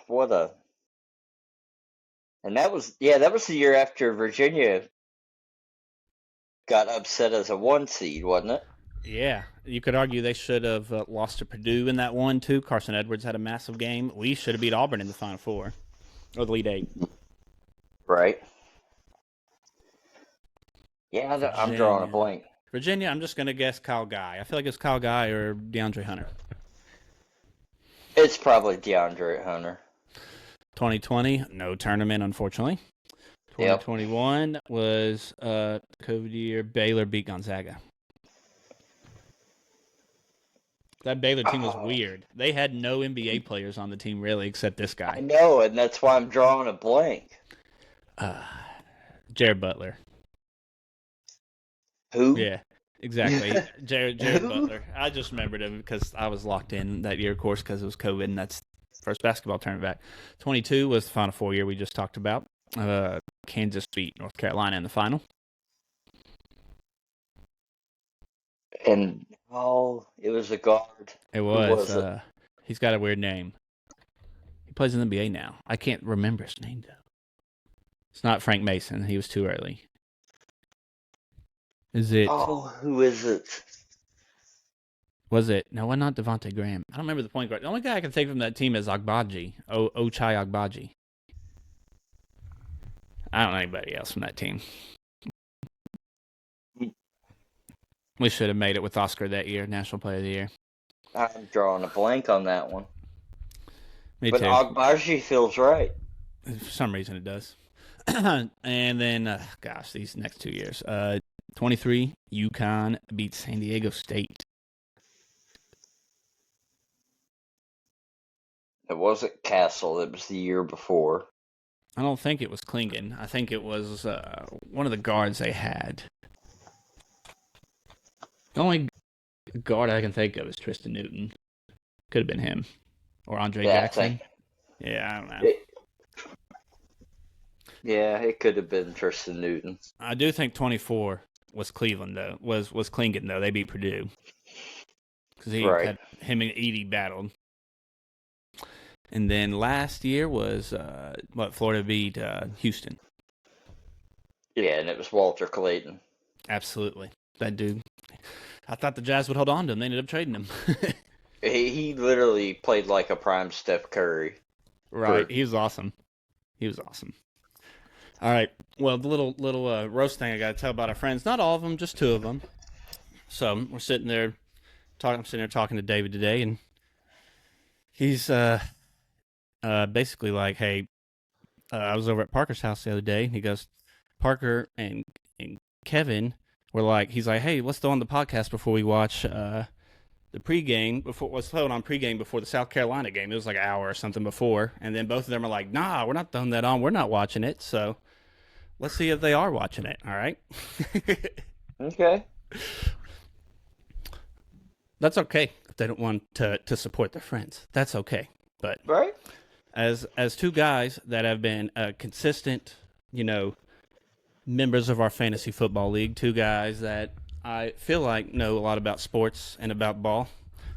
and that was the year after Virginia got upset as a 1 seed, wasn't it? Yeah, you could argue they should have lost to Purdue in that one too. Carson Edwards had a massive game. We should have beat Auburn in the Final Four or the Elite Eight. Right? Yeah, I'm drawing a Virginia, blank. Virginia. I'm just gonna guess Kyle Guy. I feel like it's Kyle Guy or DeAndre Hunter. It's probably DeAndre Hunter. 2020, no tournament, unfortunately. Yep. 2021 was COVID year. Baylor beat Gonzaga. That Baylor team was weird. They had no NBA players on the team, really, except this I guy. know, and that's why I'm drawing a blank. Jared Butler. Who? Yeah, exactly. Jared Butler. I just remembered him because I was locked in that year, of course, because it was COVID, and that's the first basketball tournament back. 22 was the Final Four year we just talked about. Kansas beat North Carolina in the final. And it was a guard. It was. was it? He's got a weird name. He plays in the NBA now. I can't remember his name, though. It's not Frank Mason. He was too early. Is it? Oh, who is it? Was it? No, not Devontae Graham. I don't remember the point guard. The only guy I can think from that team is Agbaji. Ochai Agbaji. I don't know anybody else from that team. We should have made it with Oscar that year, National Player of the Year. I'm drawing a blank on that one. Me But too. Agbaji feels right. For some reason it does. And then, these next 2 years. 23, UConn beats San Diego State. It wasn't Castle. It was the year before. I don't think it was Klingon. I think it was one of the guards they had. The only guard I can think of is Tristan Newton. Could have been him. Or Andre Jackson. Yeah, I don't know. It could have been Tristan Newton. I do think 24 was Cleveland, though. Was Klingon, though. They beat Purdue. Because had him and Edey battled. And then last year was, Florida beat Houston. Yeah, and it was Walter Clayton. Absolutely. That dude. I thought the Jazz would hold on to him. They ended up trading him. He literally played like a prime Steph Curry. Right. He was awesome. All right. Well, the little roast thing I got to tell about our friends. Not all of them, just 2 of them. So we're sitting there talking to David today, and he's basically like, "Hey, I was over at Parker's house the other day." And he goes, "Parker and Kevin were like," he's like, "Hey, let's throw on the podcast before we watch the pregame. Let's throw it on pregame before the South Carolina game. It was like an hour or something before." And then both of them are like, "Nah, we're not throwing that on. We're not watching it." So let's see if they are watching it. All right. Okay. That's okay if they don't want to support their friends. That's okay. But right, as 2 guys that have been consistent, members of our fantasy football league, 2 guys that I feel like know a lot about sports and about ball,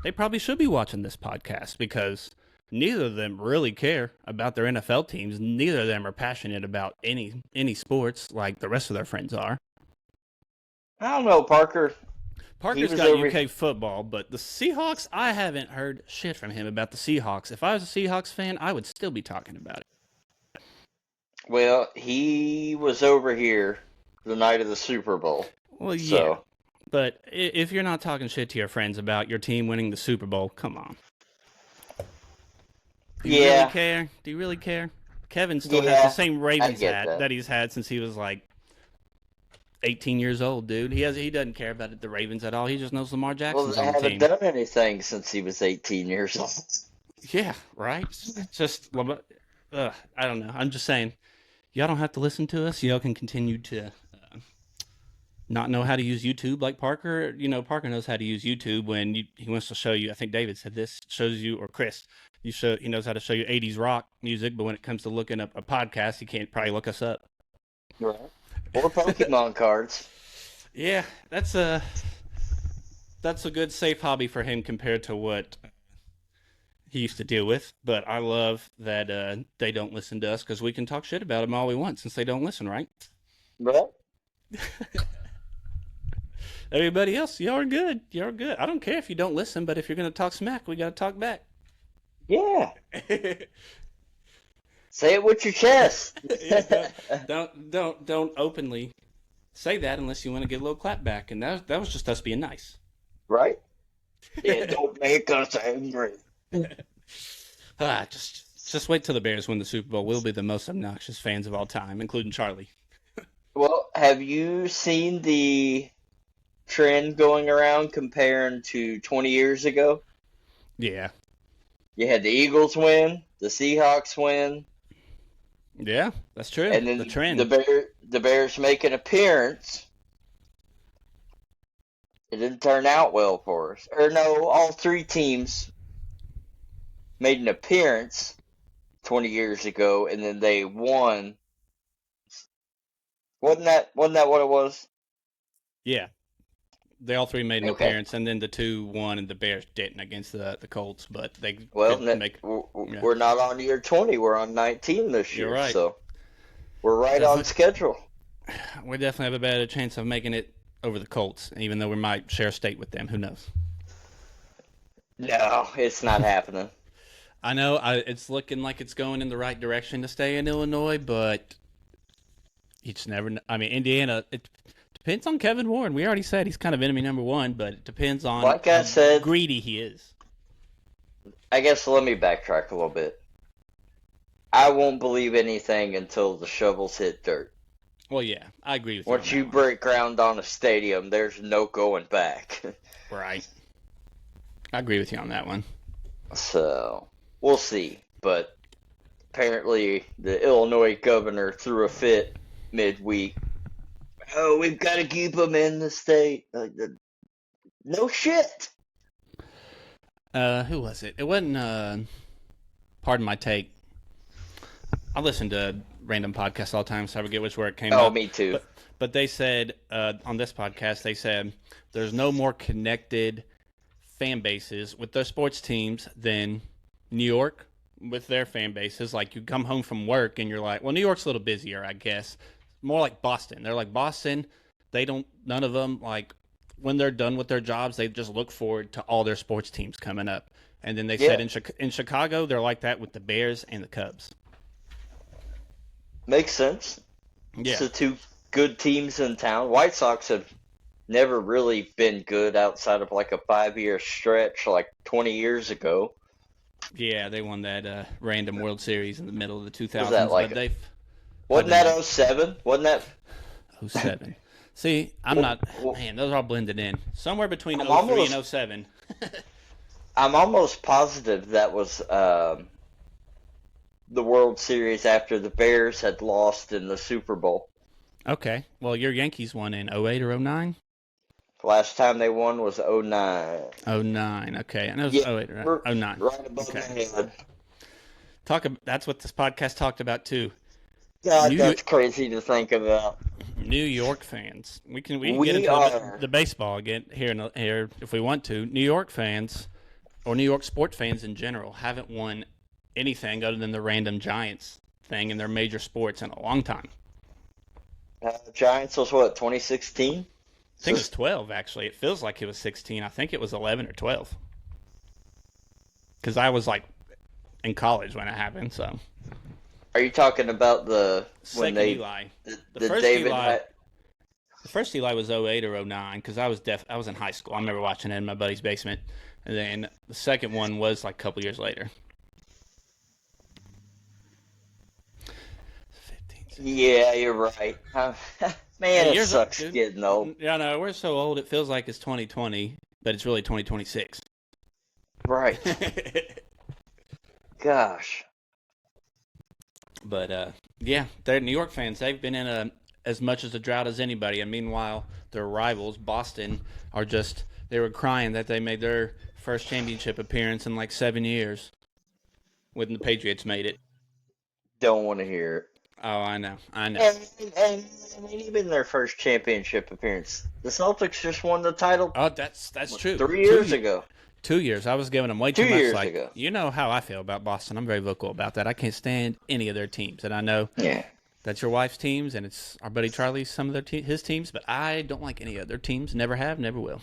they probably should be watching this podcast because neither of them really care about their NFL teams. Neither of them are passionate about any sports like the rest of their friends are. I don't know, Parker. Parker's got UK football, but the Seahawks, I haven't heard shit from him about the Seahawks. If I was a Seahawks fan, I would still be talking about it. Well, he was over here the night of the Super Bowl. Well, yeah. But if you're not talking shit to your friends about your team winning the Super Bowl, come on. Do you really care? Do you really care? Kevin still has the same Ravens hat that he's had since he was like 18 years old, dude. He doesn't care about the Ravens at all. He just knows Lamar Jackson's on the team. Well, they haven't done anything since he was 18 years old. Yeah, right? Just, I don't know. I'm just saying, y'all don't have to listen to us. Y'all can continue to not know how to use YouTube like Parker. Parker knows how to use YouTube when he wants to show you. I think David said this, shows you, or Chris, he knows how to show you 80s rock music, but when it comes to looking up a podcast, he can't probably look us up. Right. Or Pokemon cards. Yeah, that's a good safe hobby for him compared to what he used to deal with. But I love that they don't listen to us because we can talk shit about them all we want since they don't listen, right? Right. Everybody else, y'all are good. Y'all are good. I don't care if you don't listen, but if you're gonna talk smack, we gotta talk back. Yeah. Say it with your chest. Yeah, don't openly say that unless you want to get a little clap back, and that was just us being nice. Right? Yeah, don't make us angry. Just wait till the Bears win the Super Bowl. We'll be the most obnoxious fans of all time, including Charlie. Well, have you seen the trend going around comparing to 20 years ago? Yeah, You had the Eagles win, the Seahawks win, yeah, that's true. and then The trend. the Bears make an appearance. It didn't turn out well for us. Or no, all three teams made an appearance 20 years ago, and then they won. Wasn't that what it was? Yeah, they all three made an Okay. appearance, and then the two won, and the Bears didn't against the Colts, but they Well, could make. Yeah, we're not on year 20. We're on 19 this you're year, right. so we're right on Definitely, schedule. we definitely have a better chance of making it over the Colts, even though we might share a state with them. Who knows? No, it's not happening. I know it's looking like it's going in the right direction to stay in Illinois, but you just never know. I mean, Indiana, it depends on Kevin Warren. We already said he's kind of enemy number one, but it depends on Like I how said, greedy he is. I guess let me backtrack a little bit. I won't believe anything until the shovels hit dirt. Well, yeah, I agree with you on Once that you one. break ground on a stadium, there's no going back. Right. I agree with you on that one. So, we'll see. But apparently, the Illinois governor threw a fit midweek. Oh, we've got to keep them in the state. No shit. Who was it? It wasn't, pardon my take. I listen to random podcasts all the time, so I forget which where it came Oh, up. me too. But they said, on this podcast, they said there's no more connected fan bases with their sports teams than New York with their fan bases. Like, you come home from work and you're like, well, New York's a little busier, I guess. More like Boston. They're like Boston. None of them, like, when they're done with their jobs, they just look forward to all their sports teams coming up. And then they said Yeah, in Chicago, they're like that with the Bears and the Cubs. makes sense. It's Yeah. the two good teams in town. White Sox have never really been good outside of like a 5-year stretch like 20 years ago. Yeah, they won that random World Series in the middle of the Was that 2000s, like, but they've wasn't been that '07? Wasn't that? 07. See, I'm Well, not, well, man, those are all blended in. Somewhere between I'm '03 and almost '07. I'm almost positive that was the World Series after the Bears had lost in the Super Bowl. Okay, well, your Yankees won in '08 or '09? Last time they won was '09. '09, okay. I know it was Yeah, '08 or we're '09. right above my Okay. head. That's what this podcast talked about, too. God, New that's crazy to think about. New York fans. We can get We into are. the baseball again here if we want to. New York fans, or New York sports fans in general, haven't won anything other than the random Giants thing in their major sports in a long time. Giants was what, 2016? I think So, it was 12, actually. It feels like it was 16. I think it was 11 or 12. Because I was, like, in college when it happened, so. are you talking about when Second Eli. the, The the first David Eli, had, the first Eli was '08 or '09, because I was in high school. I remember watching it in my buddy's basement. And then the second one was, like, a couple years later. 15, 16. yeah, you're right. Man, Hey, it years up, sucks dude. getting old. Yeah, no, we're so old it feels like it's 2020, but it's really 2026. Right. Gosh. But yeah, they're New York fans. They've been in as much as a drought as anybody. And meanwhile, their rivals, Boston, they were crying that they made their first championship appearance in like 7 years when the Patriots made it. Don't want to hear it. Oh, I know. And even their first championship appearance, the Celtics just won the title Oh, that's true. 3 years ago. 2 years. I was giving them way Two too much. years Like, ago. you know how I feel about Boston. I'm very vocal about that. I can't stand any of their teams, and I know Yeah. That's your wife's teams, and it's our buddy Charlie's some of his teams, but I don't like any other teams. Never have, never will.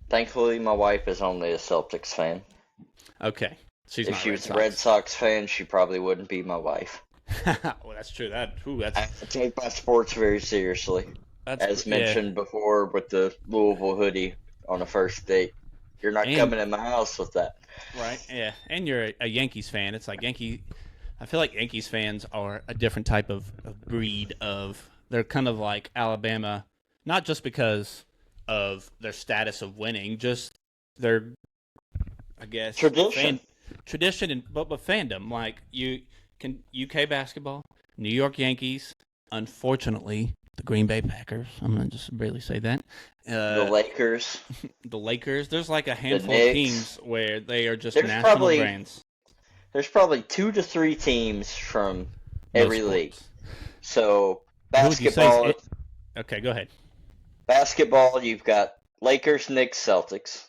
Thankfully, my wife is only a Celtics fan. Okay, she's If not she Red was a Sox. Red Sox fan, she probably wouldn't be my wife. Well, that's true. I take my sports very seriously. As yeah. mentioned before with the Louisville hoodie on a first date. You're not coming in my house with that. Right, yeah. And you're a Yankees fan. It's like I feel like Yankees fans are a different type of breed of. They're kind of like Alabama, not just because of their status of winning, just their, I guess, tradition and but fandom. Like UK basketball, New York Yankees. Unfortunately, the Green Bay Packers. I'm gonna just barely say that. The Lakers. The Lakers. There's like a handful of teams where they are just national brands. There's probably 2 to 3 teams from every league. So basketball. Okay, go ahead. Basketball, you've got Lakers, Knicks, Celtics.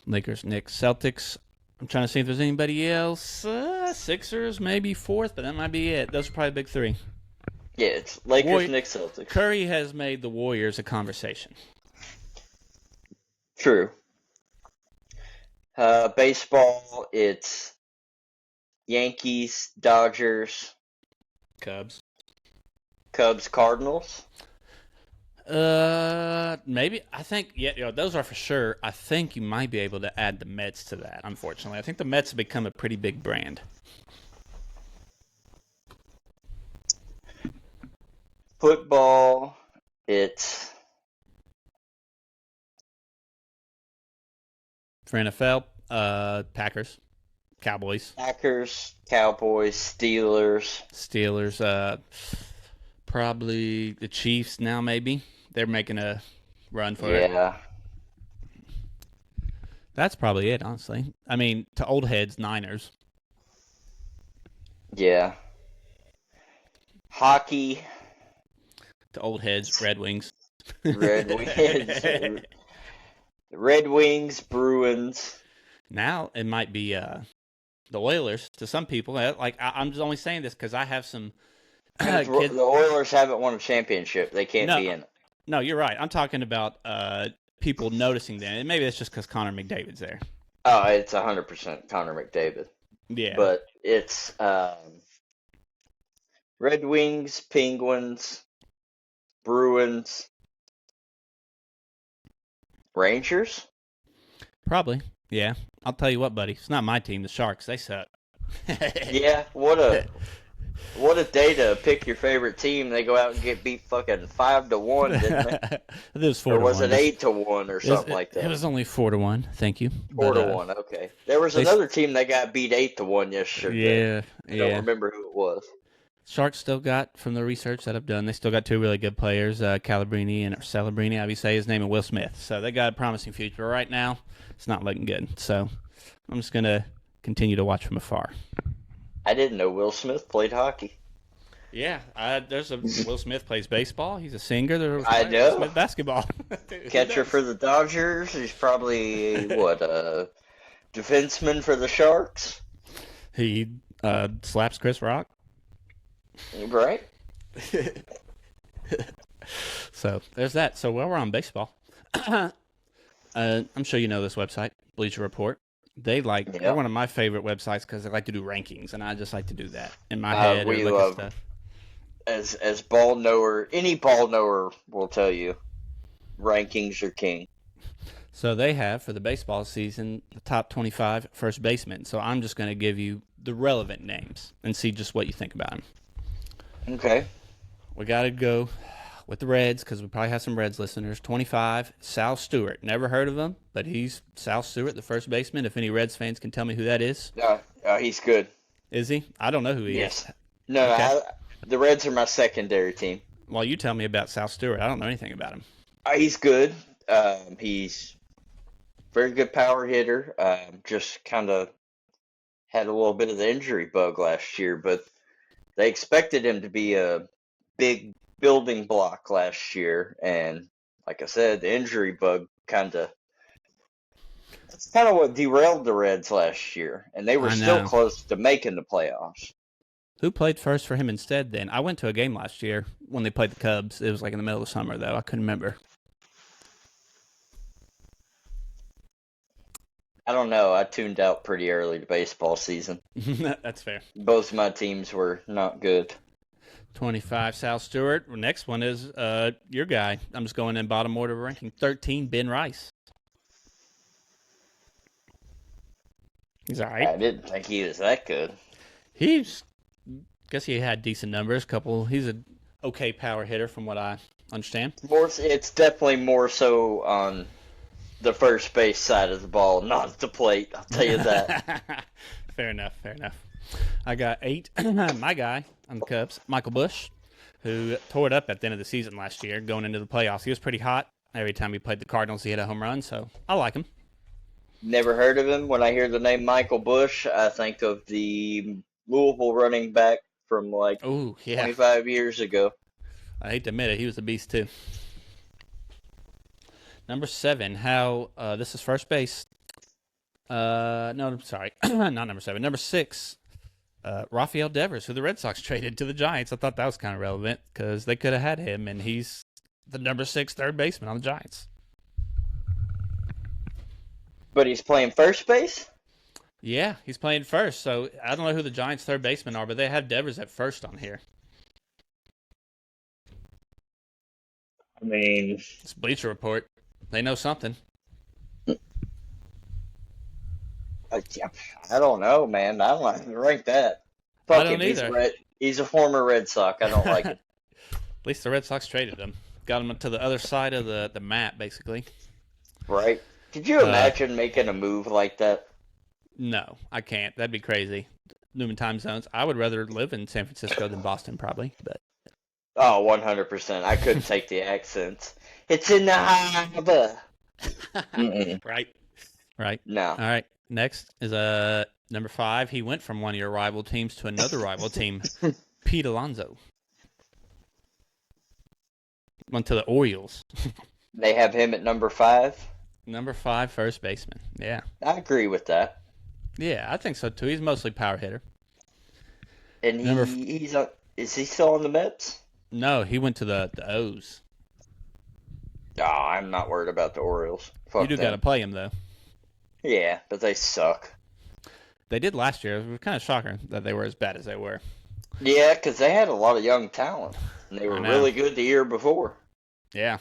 Lakers, Knicks, Celtics. I'm trying to see if there's anybody else. Sixers, maybe fourth, but that might be it. Those are probably big 3. Yeah, it's Lakers, Knicks, Celtics. Curry has made the Warriors a conversation. True. Baseball, it's Yankees, Dodgers, Cubs, Cardinals. Maybe. I think, those are for sure. I think you might be able to add the Mets to that, unfortunately. I think the Mets have become a pretty big brand. Football, it's... For NFL, Packers, Cowboys. Packers, Cowboys, Steelers, probably the Chiefs now, maybe. They're making a run for it. Yeah. That's probably it, honestly. I mean, to old heads, Niners. Yeah. Hockey. To old heads, Red Wings. Red Wings, Bruins. Now it might be the Oilers to some people. Like I'm just only saying this because I have some kids. The Oilers haven't won a championship. They can't be in it. No, you're right. I'm talking about people noticing them. And maybe that's just because Connor McDavid's there. Oh, it's 100% Connor McDavid. Yeah. But it's Red Wings, Penguins, Bruins, Rangers? Probably. Yeah. I'll tell you what, buddy. It's not my team, the Sharks. They suck. Yeah, what a day to pick your favorite team. They go out and get beat fucking 5-1, didn't they? It was 4-1. Or was it 8-1 or something like that? It was only 4-1. Thank you. 4-1, okay. There was another team that got beat 8-1 yesterday. Yeah. I don't remember who it was. Sharks still got, from the research that I've done, they still got 2 really good players, Calabrini and Celebrini, however you say his name, and Will Smith. So they got a promising future. But right now, it's not looking good. So I'm just going to continue to watch from afar. I didn't know Will Smith played hockey. Yeah, Will Smith plays baseball. He's a singer. I know. Smith basketball. Catcher for the Dodgers. He's probably, a defenseman for the Sharks? He slaps Chris Rock. Right. So there's that. So while we're on baseball, I'm sure you know this website, Bleacher Report. They're one of my favorite websites because they like to do rankings, and I just like to do that in my head. We look love at stuff. As ball knower, any ball knower will tell you, rankings are king. So they have for the baseball season the top 25 first basemen. So I'm just going to give you the relevant names and see just what you think about them. Okay. We got to go with the Reds because we probably have some Reds listeners. 25, Sal Stewart. Never heard of him, but he's Sal Stewart, the first baseman. If any Reds fans can tell me who that is. He's good. Is he? I don't know who he is. Yes. No, okay. The Reds are my secondary team. Well, you tell me about Sal Stewart. I don't know anything about him. He's good. He's very good power hitter. Just kind of had a little bit of the injury bug last year, but they expected him to be a big building block last year, and like I said, the injury bug that's kind of what derailed the Reds last year, and they were still close to making the playoffs. Who played first for him instead then? I went to a game last year when they played the Cubs. It was like in the middle of summer, though. I couldn't remember. I don't know. I tuned out pretty early to baseball season. That's fair. Both my teams were not good. 25, Sal Stewart. Next one is your guy. I'm just going in bottom order ranking. 13, Ben Rice. He's all right. I didn't think he was that good. Guess he had decent numbers. He's an okay power hitter from what I understand. It's definitely more so on the first base side of the ball, not at the plate. I'll tell you that. Fair enough. I got 8. My guy on the Cubs, Michael Busch, who tore it up at the end of the season last year, going into the playoffs. He was pretty hot. Every time he played the Cardinals, he hit a home run, so I like him. Never heard of him. When I hear the name Michael Busch, I think of the Louisville running back from like 25 years ago. I hate to admit it, he was a beast too. Number 7, this is first base. No, I'm sorry, not number 7. Number 6, Rafael Devers, who the Red Sox traded to the Giants. I thought that was kind of relevant because they could have had him, and he's the number 6 third baseman on the Giants. But he's playing first base? Yeah, he's playing first. So I don't know who the Giants' third basemen are, but they have Devers at first on here. I mean, it's Bleacher Report. They know something. I don't know, man. I don't like to rank that. Fuck I don't him. either. He's a former Red Sox. I don't like it. At least the Red Sox traded him. Got him to the other side of the map, basically. Right. Could you imagine making a move like that? No, I can't. That'd be crazy. Newman time zones. I would rather live in San Francisco than Boston, probably. But 100%. I couldn't take the accents. It's in the harbor. Right. No. All right. Next is number 5. He went from one of your rival teams to another rival team. Pete Alonso. Went to the Orioles. They have him at number 5? Number 5 first baseman. Yeah. I agree with that. Yeah, I think so too. He's mostly power hitter. And is he still on the Mets? No, he went to the O's. Oh, I'm not worried about the Orioles. Fuck you do got to play him though. Yeah, but they suck. They did last year. It was kind of shocking that they were as bad as they were. Yeah, because they had a lot of young talent. And they were really good the year before. Yeah.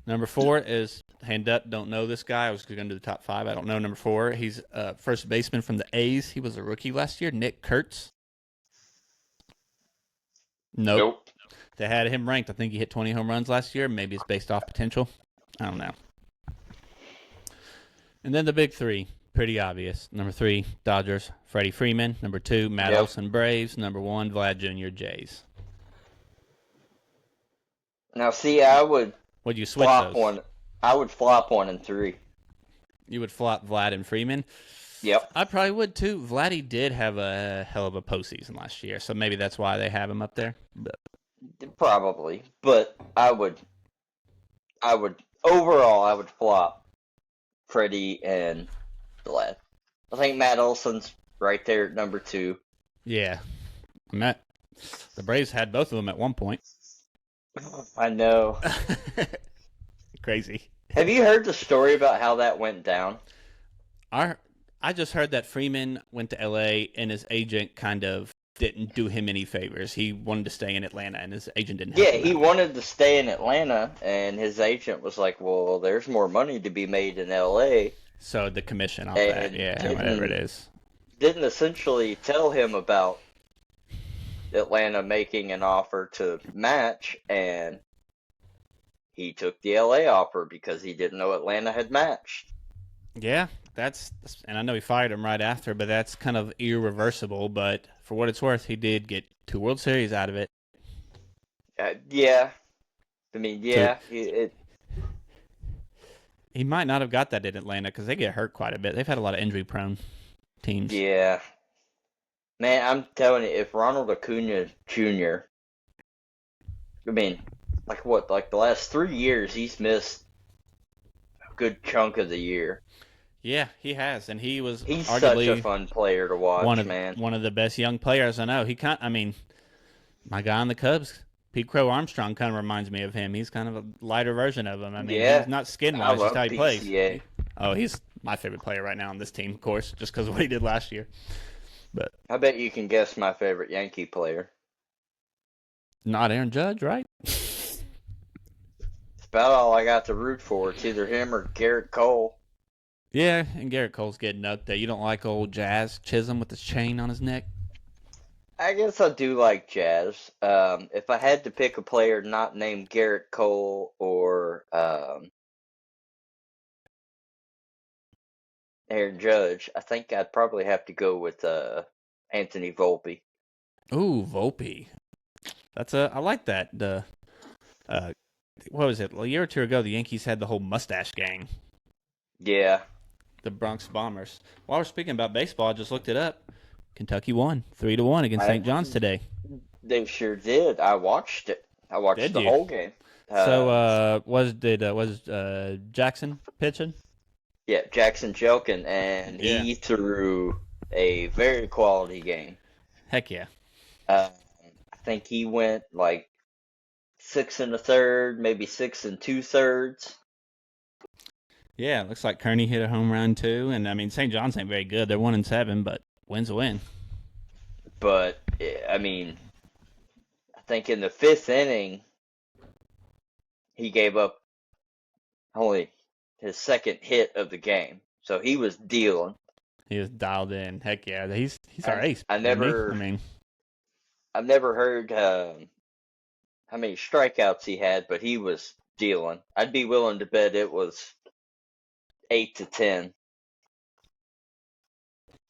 Number 4 is, hand up, don't know this guy. I was going to do the top 5. I don't know number 4. He's first baseman from the A's. He was a rookie last year. Nick Kurtz. Nope. They had him ranked. I think he hit 20 home runs last year. Maybe it's based off potential. I don't know. And then the big 3. Pretty obvious. Number 3, Dodgers, Freddie Freeman. Number 2, Matt Olson, Braves. Number 1, Vlad Jr., Jays. Now, see, I would you switch flop those? one. I would flop 1 and 3. You would flop Vlad and Freeman? Yep. I probably would too. Vladdy did have a hell of a postseason last year, so maybe that's why they have him up there. But probably, but I would overall I would flop Freddie and Vlad. I think Matt Olson's right there at number 2. Yeah, the Braves had both of them at one point. I know. Crazy. Have you heard the story about how that went down? I just heard that Freeman went to L.A. and his agent kind of didn't do him any favors. He wanted to stay in Atlanta, and his agent didn't help him he out. wanted to stay in Atlanta, and his agent was like, well, there's more money to be made in L.A. So the commission off that, whatever it is. Didn't essentially tell him about Atlanta making an offer to match, and he took the LA offer because he didn't know Atlanta had matched. Yeah, and I know he fired him right after, but that's kind of irreversible. But for what it's worth, he did get 2 World Series out of it. Yeah. I mean, yeah. He might not have got that in Atlanta because they get hurt quite a bit. They've had a lot of injury-prone teams. Yeah. Man, I'm telling you, if Ronald Acuna Jr., I mean, like the last 3 years, he's missed a good chunk of the year. Yeah, he has, and he was He's such a arguably fun player to one watch, of man. one of the best young players I know. I mean, my guy on the Cubs, Pete Crow Armstrong, kind of reminds me of him. He's kind of a lighter version of him. I mean, he's Yeah, not skin I wise, just how love he plays. PCA. He's my favorite player right now on this team, of course, just because of what he did last year. But I bet you can guess my favorite Yankee player. not Aaron Judge, right? It's about all I got to root for. It's either him or Garrett Cole. Yeah, and Garrett Cole's getting up there. You don't like old Jazz Chisholm with his chain on his neck? I guess I do like Jazz. If I had to pick a player not named Garrett Cole or Aaron Judge, I think I'd probably have to go with Anthony Volpe. Ooh, Volpe. I like that. Uh, what was it? A year or two ago, the Yankees had the whole mustache gang, Yeah, the Bronx Bombers. While we're speaking about baseball, I just looked it up. Kentucky won 3-1 against I, St. John's today. they sure did. I watched it. I watched Did the you? whole game. So was Jackson pitching? Yeah, Jackson Jelkin, and Yeah. he threw a very quality game. Heck yeah. I think he went like 6 1/3, maybe 6 2/3. Yeah, it looks like Kearney hit a home run too. And I mean, St. John's ain't very good. They're 1-7, but win's a win. But I mean, I think in the fifth inning, he gave up only his second hit of the game, so he was dealing. He was dialed in. Heck yeah, he's our ace. I isn't he? never, I mean, I've never heard how many strikeouts he had, but he was dealing. I'd be willing to bet it was 8 to 10.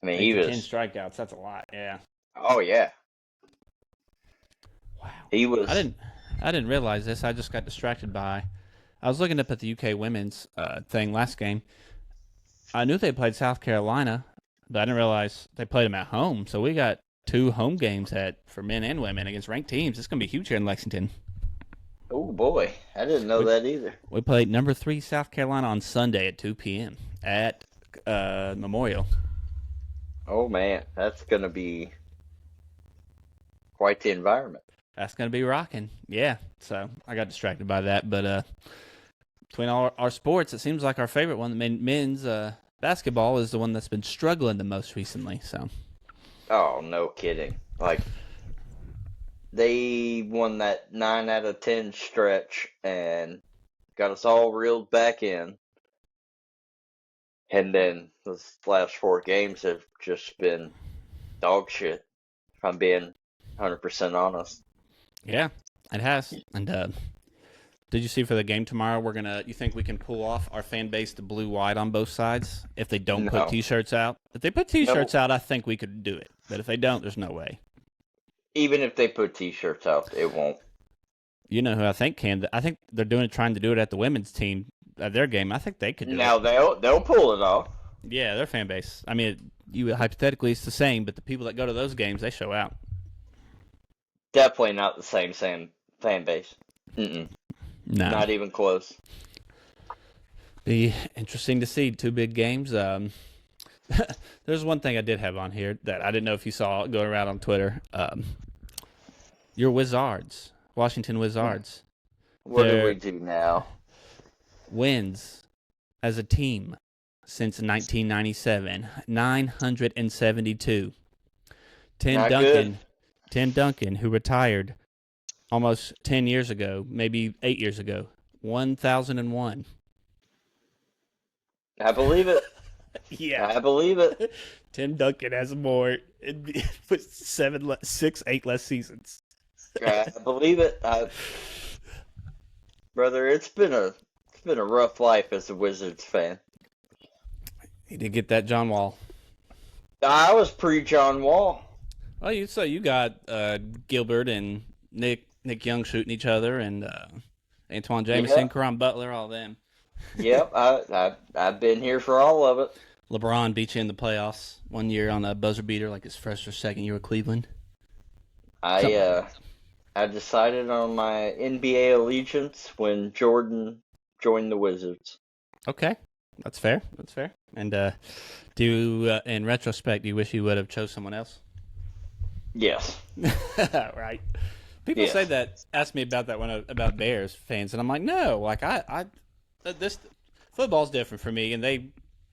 I mean, 8 he to was. 10 strikeouts. That's a lot. Yeah. Oh yeah, Wow. he was. I didn't realize this. I just got distracted by. I was looking up at the UK women's thing last game. I knew they played South Carolina, but I didn't realize they played them at home. So we got 2 home games for men and women against ranked teams. It's going to be huge here in Lexington. Oh boy, I didn't know that either. We played number 3 South Carolina on Sunday at 2 p.m. at Memorial. Oh man, that's gonna be quite the environment. That's going to be rocking. Yeah. So I got distracted by that. But between all our sports, it seems like our favorite one, men's basketball, is the one that's been struggling the most recently. So. Oh, no kidding. Like, they won that 9 out of 10 stretch and got us all reeled back in. And then those last 4 games have just been dog shit, if I'm being 100% honest. Yeah, it has. And did you see for the game tomorrow? You think we can pull off our fan base to blue-white on both sides if they don't put No. T-shirts out? If they put T-shirts out, I think we could do it. But if they don't, there's no way. Even if they put T-shirts out, it won't. You know who I think can? I think they're trying to do it at the women's team at their game. I think they could do Now it. they'll pull it off. Yeah, their fan base. I mean, hypothetically it's the same, but the people that go to those games, they show out. Definitely not the same fan base. Mm-mm. No. Not even close. Be interesting to see 2 big games. There's one thing I did have on here that I didn't know if you saw going around on Twitter. Your Wizards, Washington Wizards, What do we do now? wins as a team since 1997, 972. Tim Duncan, who retired almost 10 years ago, maybe 8 years ago, 1,001. I believe it. Yeah. I believe it. Tim Duncan has more, with 8 less seasons. I believe it. Brother, it's been a rough life as a Wizards fan. He did get that John Wall. I was pre-John Wall. Oh, you got Gilbert and Nick Young shooting each other, and Antoine Jameson, Yeah. Caron Butler, all them. Yep, I've been here for all of it. LeBron beat you in the playoffs one year on a buzzer beater, like his first or second year with Cleveland. I decided on my NBA allegiance when Jordan joined the Wizards. Okay, That's fair. That's fair. And in retrospect, do you wish you would have chose someone else? Yes. Right. People say Yes. that. Ask me about that about Bears fans, and I'm like, no. Like this football's different for me, and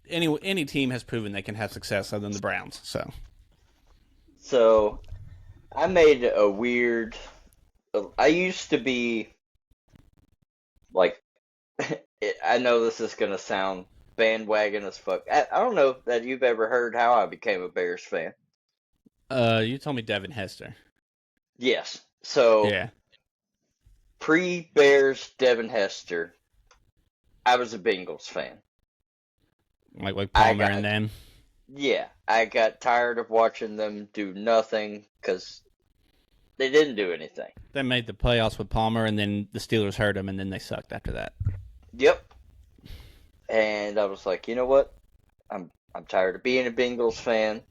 any team has proven they can have success other than the Browns. So So I made a weird. I used to be like. I know this is gonna sound bandwagon as fuck. I don't know that you've ever heard how I became a Bears fan. you told me Devin Hester. Yes. So Yeah. pre-Bears Devin Hester, I was a Bengals fan. Like I Palmer got and them. Yeah, I got tired of watching them do nothing because they didn't do anything. They made the playoffs with Palmer, and then the Steelers hurt them, and then they sucked after that. Yep. And I was like, you know what? I'm tired of being a Bengals fan.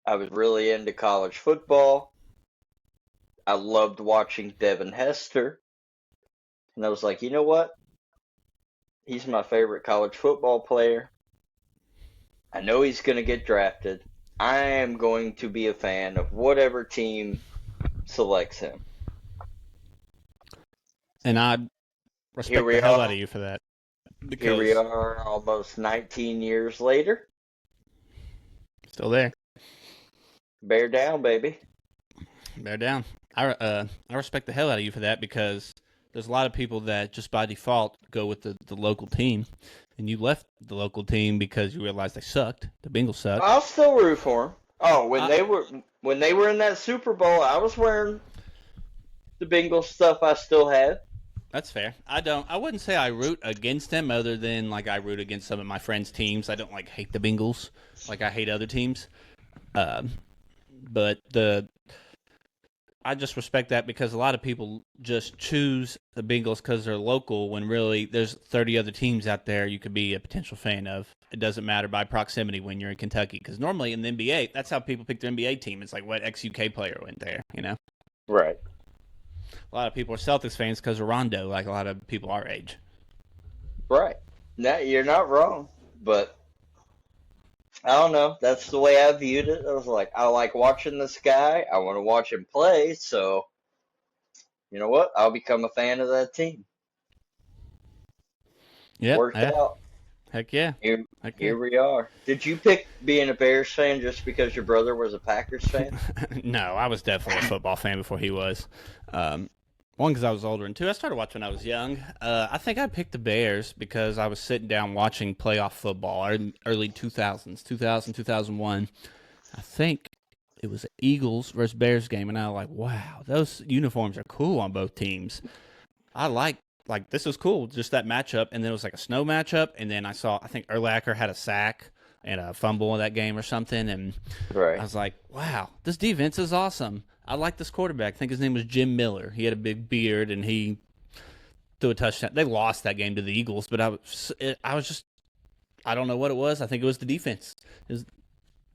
I was really into college football. I loved watching Devin Hester. And I was like, you know what? He's my favorite college football player. I know he's going to get drafted. I am going to be a fan of whatever team selects him. And I Here respect the we hell out are. of you for that. Here we Because are almost 19 years later. still there. Bear down, baby. Bear down. I respect the hell out of you for that because there's a lot of people that just by default go with the local team, and you left the local team because you realized they sucked. The Bengals sucked. I'll still root for them. Oh, I, when they were in that Super Bowl, I was wearing the Bengals stuff I still have. that's fair. I wouldn't say I root against them other than like I root against some of my friends' teams. I don't like hate the Bengals like I hate other teams. Um, but I just respect that because a lot of people just choose the Bengals because they're local when really there's 30 other teams out there you could be a potential fan of. It doesn't matter by proximity when you're in Kentucky because normally in the NBA, that's how people pick their NBA team. It's like what ex-UK player went there, you know? Right. A lot of people are Celtics fans because of Rondo, like a lot of people our age. Right. Now, you're not wrong, but I don't know. That's the way I viewed it. I was like, I like watching this guy. I want to watch him play. So, you know what? I'll become a fan of that team. Yep, Worked yeah, out. heck yeah, Here, heck yeah. here we are. Did you pick being a Bears fan just because your brother was a Packers fan? No, I was definitely a football fan before he was. Um, One, because I was older, and two, I started watching when I was young. I think I picked the Bears because I was sitting down watching playoff football, early 2000s, 2000, 2001. I think it was an Eagles versus Bears game, and I was like, wow, those uniforms are cool on both teams. I like this is cool, just that matchup, and then it was like a snow matchup, and then I think Urlacher had a sack and a fumble in that game or something, and I Right. was like, wow, this defense is awesome. I like this quarterback. I think his name was Jim Miller. He had a big beard and he threw a touchdown. They lost that game to the Eagles, but I was just, I don't know what it was. I think it was the defense.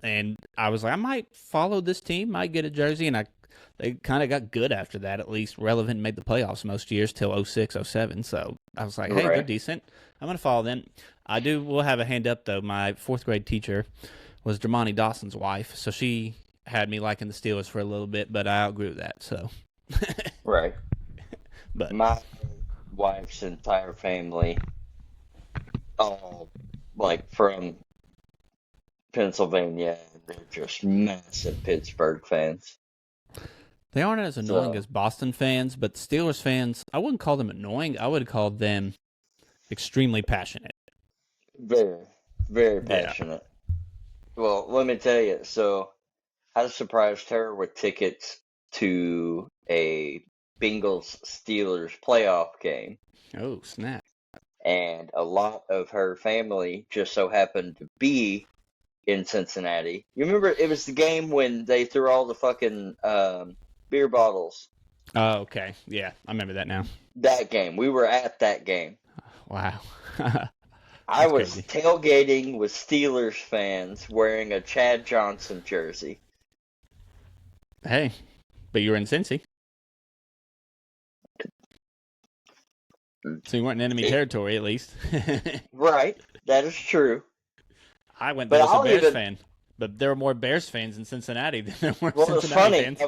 And I was like, I might follow this team, might get a jersey. And they kind of got good after that, at least relevant, made the playoffs most years till 06, 07. So I was like, hey, they're Right. decent. I'm going to follow them. Will have a hand up, though. My fourth grade teacher was Dermani Dawson's wife. So she had me liking the Steelers for a little bit, but I outgrew that. So, Right. but My wife's entire family, all like from Pennsylvania, and they're just massive Pittsburgh fans. they aren't as annoying So as Boston fans, but Steelers fans, I wouldn't call them annoying. I would call them extremely passionate. very, very Yeah. passionate. Well, let me tell you. So I surprised her with tickets to a Bengals Steelers playoff game, Oh, snap. and a lot of her family just so happened to be in Cincinnati. You remember it was the game when they threw all the fucking beer bottles. Oh, okay. Yeah, I remember that now. That game. We were at that game. Wow. I That's was crazy. tailgating with Steelers fans wearing a Chad Johnson jersey. Hey, but you were in Cincy. So you weren't in enemy territory, at least. Right, that is true. I went But there as a I'll Bears even. fan, but there were more Bears fans in Cincinnati than there were Well, it was Cincinnati funny. fans.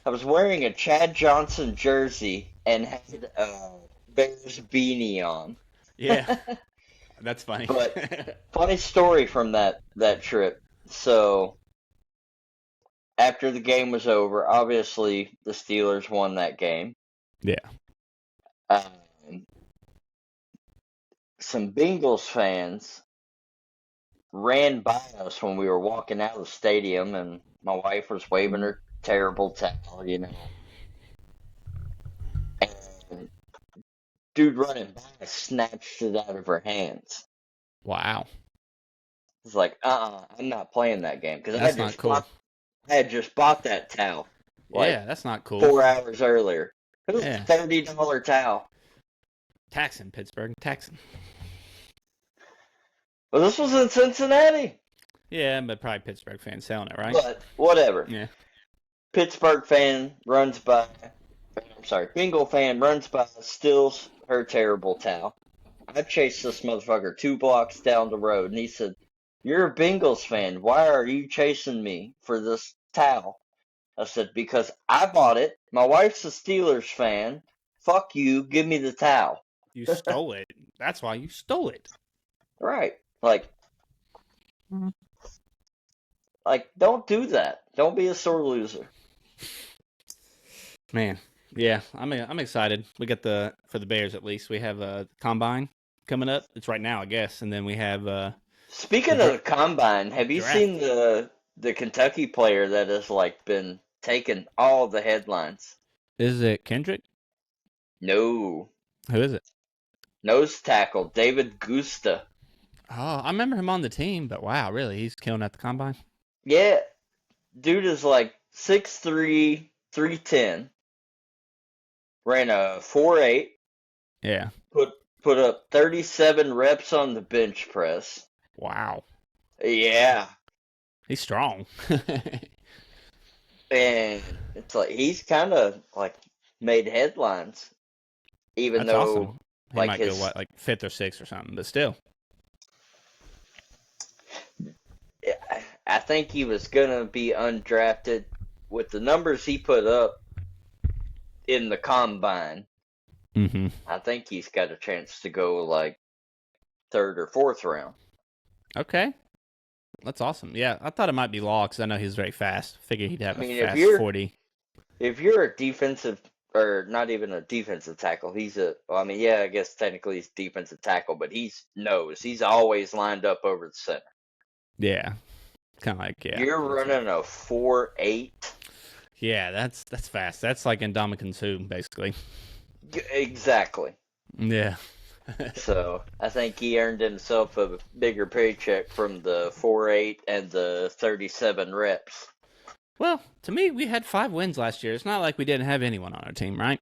I was wearing a Chad Johnson jersey and had a Bears beanie on. Yeah, that's funny. But funny story from that trip. So after the game was over, obviously the Steelers won that game. Yeah. Um, some Bengals fans ran by us when we were walking out of the stadium, and my wife was waving her terrible towel, and dude running by snatched it out of her hands. Wow. It's like, I'm not playing that game because That's not cool. I had just bought that towel like Yeah, that's not cool. 4 hours earlier. It was Yeah. a $30 towel. Taxing, Pittsburgh. Taxing. Well, this was in Cincinnati. Yeah, but probably Pittsburgh fans selling it, right? But whatever. Yeah. Pittsburgh fan runs by. I'm sorry, Bengal fan runs by, steals her terrible towel. I chased this motherfucker 2 blocks down the road, and he said, "You're a Bengals fan. Why are you chasing me for this towel?" I said, "Because I bought it. My wife's a Steelers fan. Fuck you. Give me the towel." You stole it. That's why you stole it. Right. Like, don't do that. Don't be a sore loser. Man, yeah, I'm excited. We got for the Bears at least. We have a combine coming up. It's right now, I guess, and then we have. Speaking of the combine, have you draft. seen the Kentucky player that has been taking all the headlines? Is it Kendrick? No. Who is it? Nose tackle David Gusta. Oh, I remember him on the team, but wow, really, he's killing at the combine. Yeah, dude is 6'3", 310. Ran a 4.8. Yeah. Put up 37 reps on the bench press. Wow. Yeah. He's strong. And it's he's kind of made headlines, even That's though awesome. He might go fifth or sixth or something, but still. I think he was gonna be undrafted with the numbers he put up in the combine. Mm-hmm. I think he's got a chance to go third or fourth round. Okay. That's awesome. Yeah, I thought it might be Law because I know he's very fast. Figured he'd have a fast 40. If you're a defensive, or not even a defensive tackle, I guess technically he's defensive tackle, but he's always lined up over the center. Yeah. Kind of yeah. You're running a 4.8. Yeah, that's fast. That's like Ndamukong Suh, basically. Exactly. Yeah. So I think he earned himself a bigger paycheck from the 4.8 and the 37 reps. Well, to me, we had 5 wins last year. It's not like we didn't have anyone on our team, right?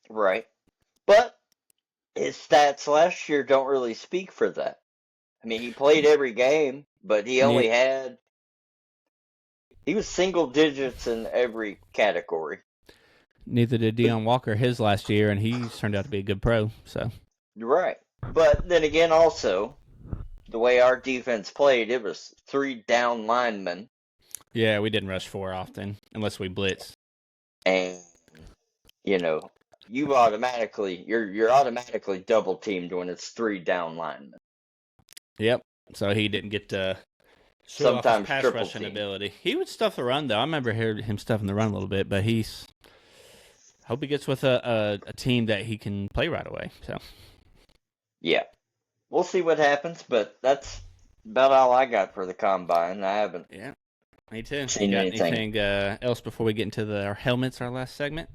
Right. But his stats last year don't really speak for that. I mean, he played every game, but he only he was single digits in every category. Neither did Deion Walker his last year, and he's turned out to be a good pro. So. Right. But then again, also, the way our defense played, it was 3 down linemen. Yeah, we didn't rush 4 often, unless we blitz. And, you're automatically double teamed when it's 3 down linemen. Yep. So he didn't get to show off his pass rushing ability. He would stuff the run, though. I remember hearing him stuffing the run a little bit, but hope he gets with a team that he can play right away. So. Yeah. We'll see what happens, but that's about all I got for the combine. I haven't. Yeah. Me too. Seen you got anything else before we get into our helmets, our last segment?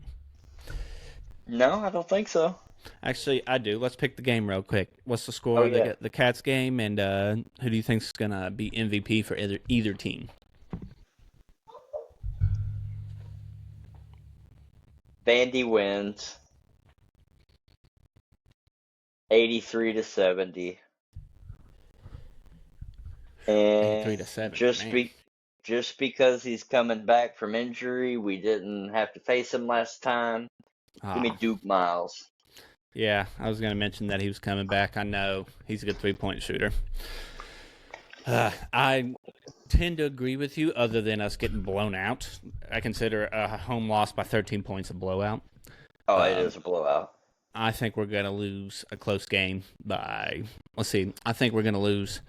No, I don't think so. Actually, I do. Let's pick the game real quick. What's the score of the Cats game, and who do you think is going to be MVP for either team? Vandy wins 83-70. And 83-70. Just because he's coming back from injury, we didn't have to face him last time. Give me Duke Miles. Yeah, I was going to mention that he was coming back. I know he's a good 3-point shooter. I tend to agree with you, other than us getting blown out. I consider a home loss by 13 points a blowout. Oh, it Um, is a blowout. I think we're going to lose a close game by, let's see, I think we're going to lose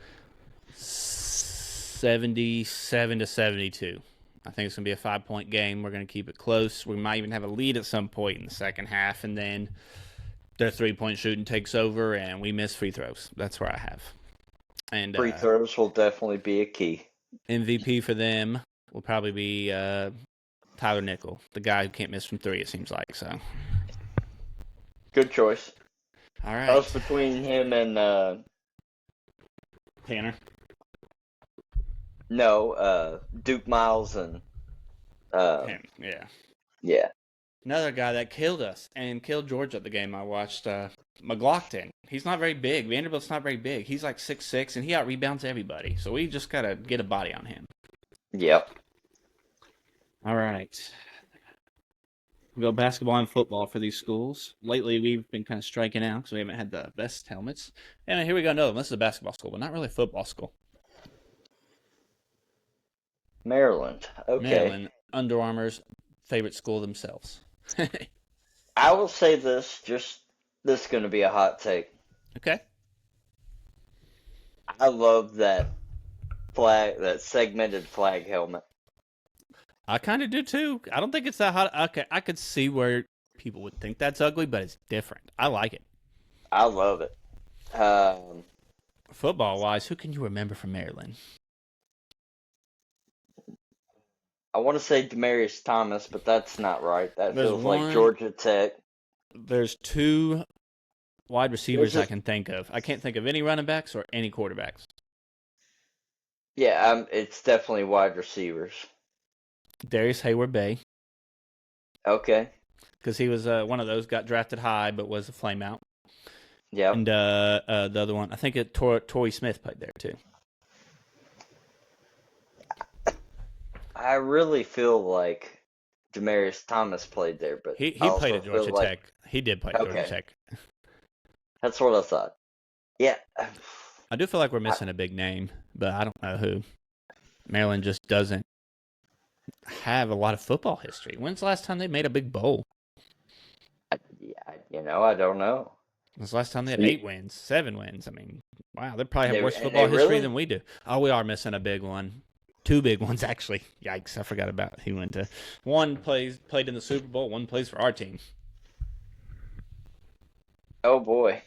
77 to 72. I think it's going to be a 5-point game. We're going to keep it close. We might even have a lead at some point in the second half, and then their 3-point shooting takes over, and we miss free throws. That's where I have. And Free throws will definitely be a key. MVP for them will probably be Tyler Nickel, the guy who can't miss from 3, it seems like. So, Good choice. all right. That was between him and Tanner. Duke Miles and Him, yeah. yeah. Another guy that killed us and killed Georgia at the game I watched, McLaughlin. He's not very big. Vanderbilt's not very big. He's like 6'6", and he out-rebounds everybody. So we just got to get a body on him. Yep. All right. We go basketball and football for these schools. Lately, we've been kind of striking out because we haven't had the best helmets. And here we go. No, this is a basketball school, but not really a football school. Maryland. Okay. Maryland, Under Armour's favorite school themselves. I will say this is going to be a hot take. Okay. I love that segmented flag helmet. I kind of do too. I don't think it's that hot. Okay, I could see where people would think that's ugly, but it's different. I like it. I love it. Football-wise, who can you remember from Maryland? I want to say Demarius Thomas, but that's not right. That There's feels one- like Georgia Tech. There's 2 wide receivers There's I can think of. I can't think of any running backs or any quarterbacks. Yeah, it's definitely wide receivers. Darius Hayward-Bay, Okay. because he was one of those, got drafted high but was a flameout. Yep. And the other one, I think Torrey Smith played there too. I really feel like Demarius Thomas played there, but He I also played at feel Georgia like- Tech. He did play at Georgia Okay. Tech. That's what I thought. Yeah. I do feel like we're missing a big name, but I don't know who. Maryland just doesn't have a lot of football history. When's the last time they made a big bowl? I don't know. When's the last time they had See- 8 wins, 7 wins? I mean, wow, they probably have They- worse they football history really- than we do. Oh, we are missing a big one. 2 big ones, actually. Yikes, I forgot about he went to. One played in the Super Bowl, one plays for our team. Oh boy.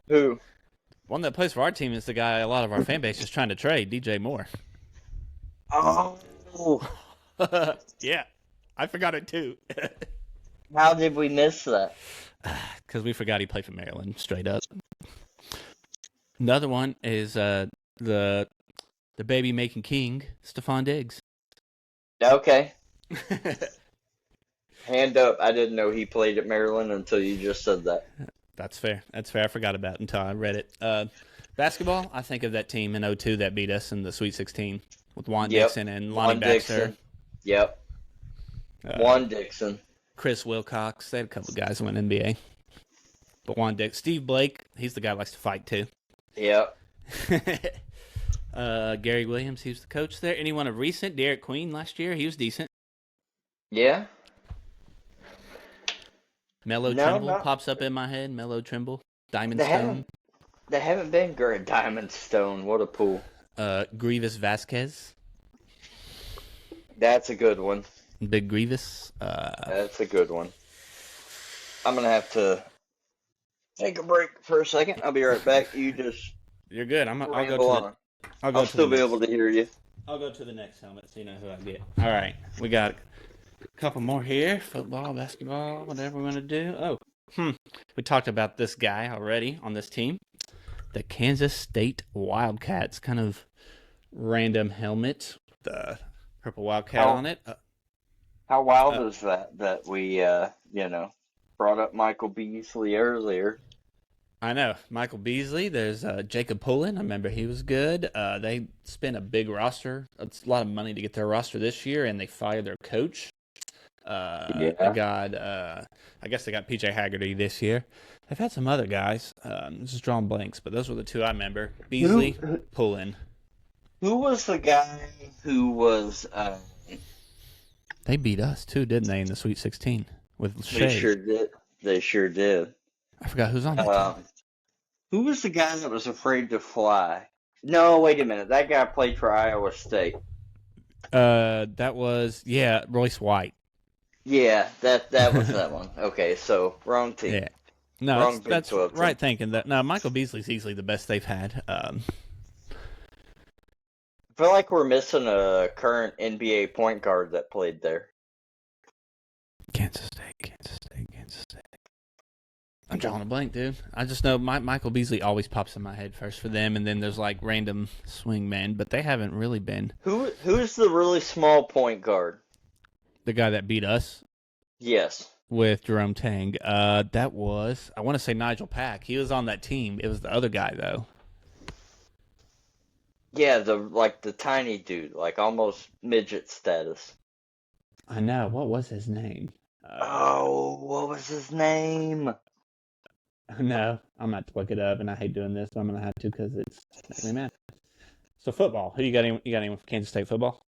Who? One that plays for our team is the guy a lot of our fan base is trying to trade, DJ Moore. Oh. Yeah, I forgot it too. How did we miss that? Because we forgot he played for Maryland, straight up. Another one is the baby making king, Stephon Diggs. Okay. Hand up. I didn't know he played at Maryland until you just said that. That's fair. That's fair. I forgot about it until I read it. Basketball, I think of that team in 02 that beat us in the Sweet 16 with Juan Yep. Dixon and Lonnie Juan Baxter. Dixon. Yep. Juan Dixon. Chris Wilcox. They had a couple guys who went NBA. But Juan Dixon. Steve Blake, he's the guy who likes to fight too. Yep. Gary Williams, he was the coach there. Anyone of recent? Derek Queen last year, he was decent. Yeah. Mello No, Trimble not- pops up in my head. Mello Trimble. Diamond They Stone. haven't been great. Diamond Stone. What a pool. Grievous Vasquez. That's a good one. Big Grievous. That's a good one. I'm gonna have to take a break for a second. I'll be right back. You just You're good. I'll go ramble to on. the. I'll go I'll to still the be next. able to hear you. I'll go to the next helmet so you know who I get. All right, we got a couple more here: football, basketball, whatever we're gonna do. Oh, we talked about this guy already on this team, the Kansas State Wildcats. Kind of random helmet, the purple Wildcat Oh. on it. How wild is that we brought up Michael Beasley earlier? I know. Michael Beasley. There's Jacob Pullen. I remember he was good. They spent a big roster. It's a lot of money to get their roster this year, and they fired their coach. They Yeah. got, I guess they got PJ Haggerty this year. They've had some other guys. This is drawing blanks, but those were the two I remember. Who Beasley, Pullen. who was the guy who was? They beat us too, didn't they, in the Sweet 16 with They Shea? sure did. They sure did. I forgot who's on that team. Um, who was the guy that was afraid to fly? No, wait a minute. That guy played for Iowa State. That was Royce White. Yeah, that was that one. Okay, so wrong team. Yeah. No, Wrong Big that's 12 team. right thinking that. No, Michael Beasley's easily the best they've had. I feel like we're missing a current NBA point guard that played there. Kansas State. I'm drawing a blank, dude. I just know Michael Beasley always pops in my head first for them, and then there's like random swing men, but they haven't really been Who's the really small point guard? the guy that beat us Yes. with Jerome Tang. That was, I want to say, Nigel Pack. He was on that team. It was the other guy though. Yeah, the tiny dude, like almost midget status. I know. What was his name? Oh, what was his name? No, I'm about to look it up, and I hate doing this, but I'm gonna have to because it's making me mad. So football. Who you got? You got anyone for Kansas State football?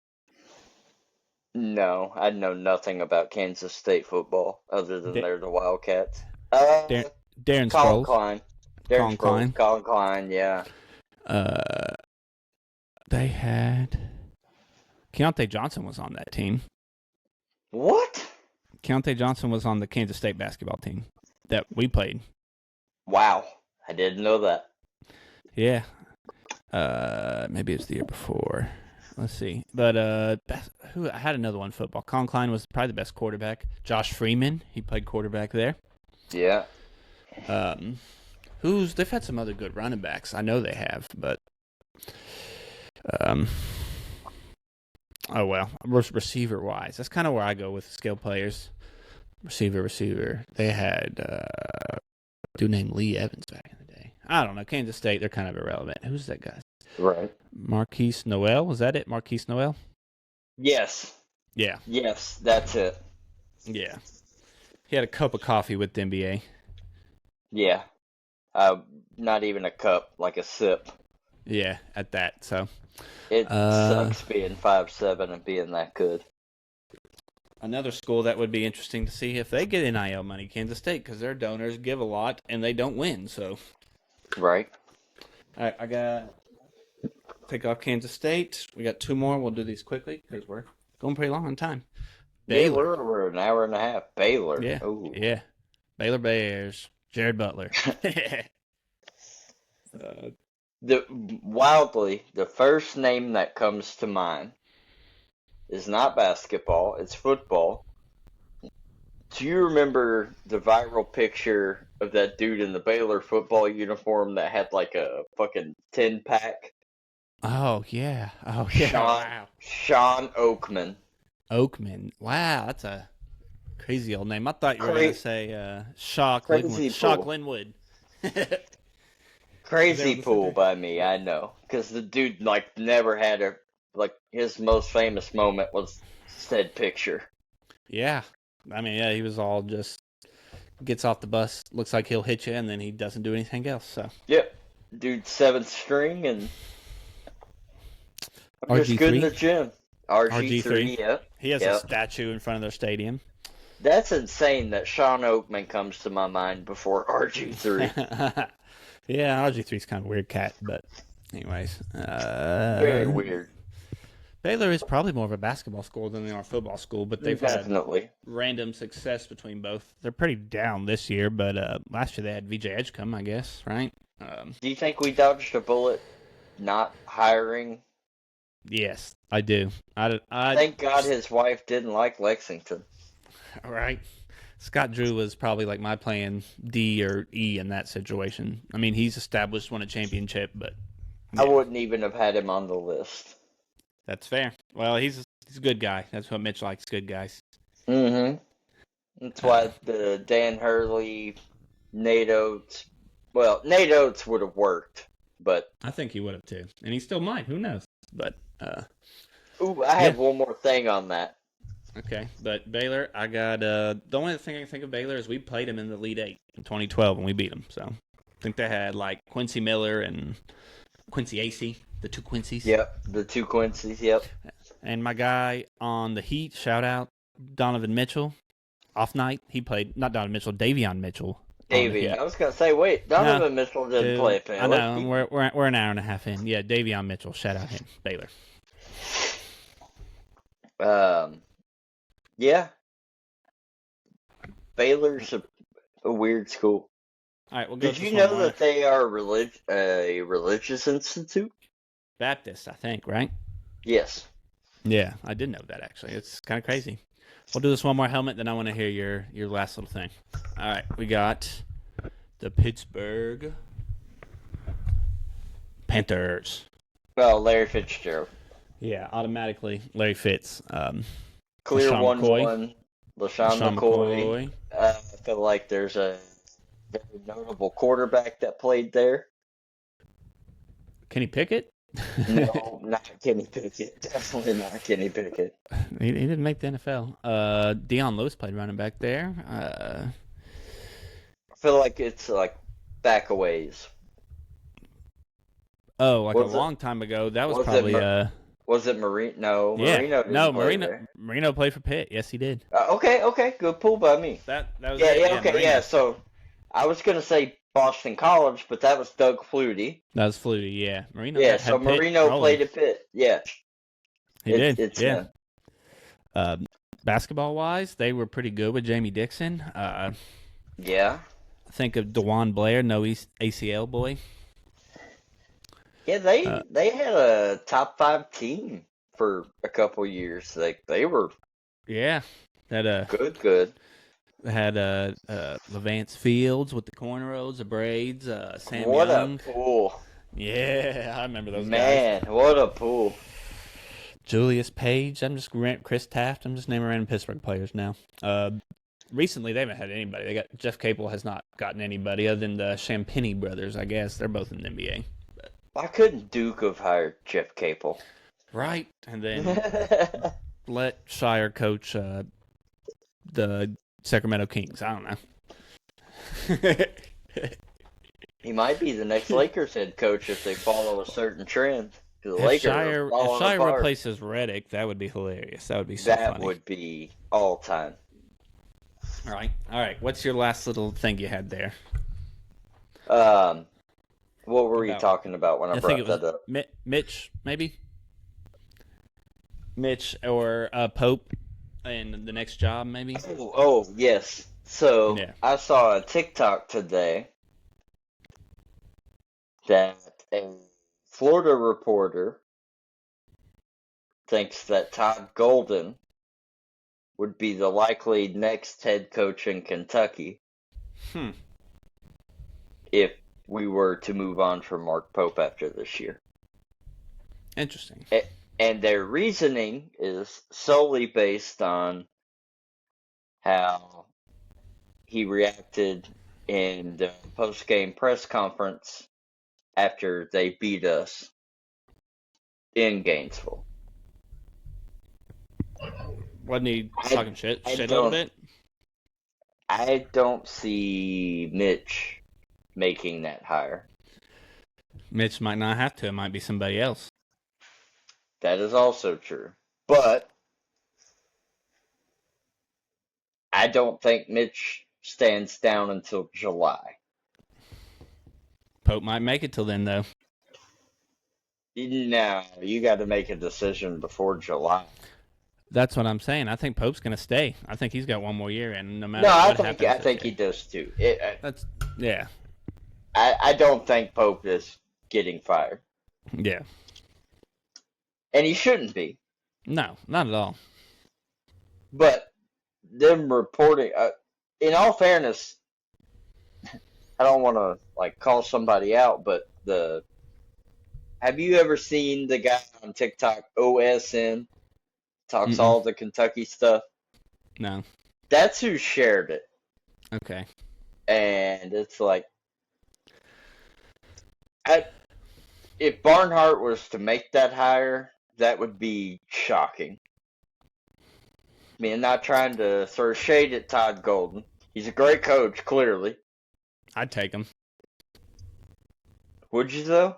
No, I know nothing about Kansas State football other than Da- they're the Wildcats. Darren Colin Sproles. Klein. Colin Sproles. Klein. Colin Klein, yeah. They had Keontae Johnson was on that team. What? Keontae Johnson was on the Kansas State basketball team that we played. Wow, I didn't know that. Yeah. Maybe it was the year before. Let's see. But I had another one football. Colin Klein was probably the best quarterback. Josh Freeman, he played quarterback there. Yeah. They've had some other good running backs. I know they have, but oh well. Receiver wise, that's kind of where I go with skill players. Receiver. They had a dude named Lee Evans back in the day. I don't know. Kansas State, they're kind of irrelevant. Who's that guy? Right. Marquise Noel, was that it? Marquise Noel? Yes. Yeah. Yes, that's it. Yeah. He had a cup of coffee with the NBA. Yeah. Not even a cup, like a sip. Yeah, at that. So It sucks being 5'7" and being that good. another school that would be interesting to see if they get NIL money, Kansas State, because their donors give a lot and they don't win. So, Right. all right, I got take off Kansas State. We got two more. We'll do these quickly because we're going pretty long on time. Yeah, Baylor. we're over an hour and a half. Baylor. Yeah. Ooh. Yeah. Baylor Bears. Jared Butler. Wildly, the first name that comes to mind is not basketball, it's football. Do you remember the viral picture of that dude in the Baylor football uniform that had like a fucking 10-pack? Oh, yeah. Oh, yeah. Wow. Sean Oakman. Oakman. Wow, that's a crazy old name. I thought you were going to say Shock Crazy Linwood. Shock fool. Linwood. Crazy the fool same by me, I know. Because the dude, like, never had a, like, his most famous moment was said picture. Yeah. I mean, yeah, he was all just gets off the bus, looks like he'll hit you, and then he doesn't do anything else. So Yep. Dude, 7th string, and I'm just good in the gym. RG3, yep. He has a statue in front of their stadium. That's insane that Sean Oakman comes to my mind before RG3. Yeah, RG3's kind of a weird cat, but anyways. Very weird. Baylor is probably more of a basketball school than they are a football school, but they've Definitely. had random success between both. They're pretty down this year, but last year they had VJ Edgecombe, I guess, right? Do you think we dodged a bullet not hiring? Yes, I do. I Thank God his wife didn't like Lexington. All right. Scott Drew was probably like my plan D or E in that situation. I mean, he's established, won a championship, but I wouldn't even have had him on the list. That's fair. Well, he's a good guy. That's what Mitch likes, good guys. Mm-hmm. That's why the Dan Hurley, Nate Oates. Well, Nate Oates would have worked, but I think he would have too, and he still might. Who knows? But ooh, I have one more thing on that. Okay, but Baylor, I got the only thing I can think of Baylor is we played them in the Elite Eight in 2012 and we beat them. So I think they had like Quincy Miller and Quincy AC, the two Quincy's. Yep, the two Quincy's. Yep. And my guy on the Heat, shout out Donovan Mitchell. Off night, he played not Donovan Mitchell, Davion Mitchell. Davey, I was gonna say, wait, Donovan No, Mitchell didn't dude, play at I Baylor. know we're an hour and a half in. Yeah, Davion Mitchell, shout out him, Baylor. Yeah, Baylor's a weird school. All right, we'll go. Did you know that they are a religious institute? Baptist, I think, right? Yes. Yeah, I did know that actually. It's kind of crazy. We'll do this one more helmet, then I want to hear your last little thing. All right, we got the Pittsburgh Panthers. Well, Larry Fitzgerald. Yeah, automatically Larry Fitz. Clear LaShawn 1-1. LaShawn McCoy. McCoy. I feel like there's a very notable quarterback that played there. Kenny Pickett? No, not Kenny Pickett. Definitely not Kenny Pickett. He didn't make the NFL. Dion Lewis played running back there. I feel like it's like back a ways. Like Was a it- long time ago. That was was it probably Was it Marino? No, yeah. Marino didn't No, play there. Marino played for Pitt. Yes, he did. Okay, good pull by me. That was Yeah, it. yeah, okay, Marino. yeah. So I was gonna say Boston College, but that was Doug Flutie. That was Flutie, yeah. Marino. Yeah, had so Pitt Marino rolling. played at Pitt. Yeah, He did. It's yeah. him. Basketball wise, they were pretty good with Jamie Dixon. Yeah, Think of DeJuan Blair, no ACL boy. yeah. They had a top 5 team for a couple years. They were Yeah. That good. had Levance Fields with the cornrows, the braids, Sam What Young. a pool, Yeah, I remember those guys. man! What a pool. Julius Page. Chris Taft. I'm just naming random Pittsburgh players now. Recently, they haven't had anybody. They got Jeff Capel has not gotten anybody other than the Champagny brothers. I guess they're both in the NBA. Why couldn't Duke have hired Jeff Capel? Right, and then let Shire coach the Sacramento Kings. I don't know. He might be the next Lakers head coach if they follow a certain trend. 'Cause the If Lakers Shire, are falling if Shire apart. replaces Reddick, that would be hilarious. That would be so That funny. would be all time. All right. What's your last little thing you had there? What were we About- talking about when I I think brought it that was up? Mitch, maybe. Mitch or Pope in the next job, maybe. Oh, yes. So Yeah. I saw a TikTok today that a Florida reporter thinks that Todd Golden would be the likely next head coach in Kentucky Hmm. if we were to move on from Mark Pope after this year. Interesting. And their reasoning is solely based on how he reacted in the post-game press conference after they beat us in Gainesville. Wasn't he I- talking shit I a little don't- bit? I don't see Mitch making that hire. Mitch might not have to. It might be somebody else. That is also true. But I don't think Mitch stands down until July. Pope might make it till then, though. No, you got to make a decision before July. That's what I'm saying. I think Pope's going to stay. I think he's got one more year, and no matter No, what I happens, think he does too. That's yeah, I don't think Pope is getting fired, yeah. and he shouldn't be. No, not at all. But them reporting, in all fairness, I don't want to like call somebody out, but have you ever seen the guy on TikTok, OSN, talks Mm-mm. all the Kentucky stuff? No. That's who shared it, Okay. and it's like, if Barnhart was to make that hire, that would be shocking. mean, not trying to throw shade at Todd Golden. He's a great coach, clearly. I'd take him. Would you, though?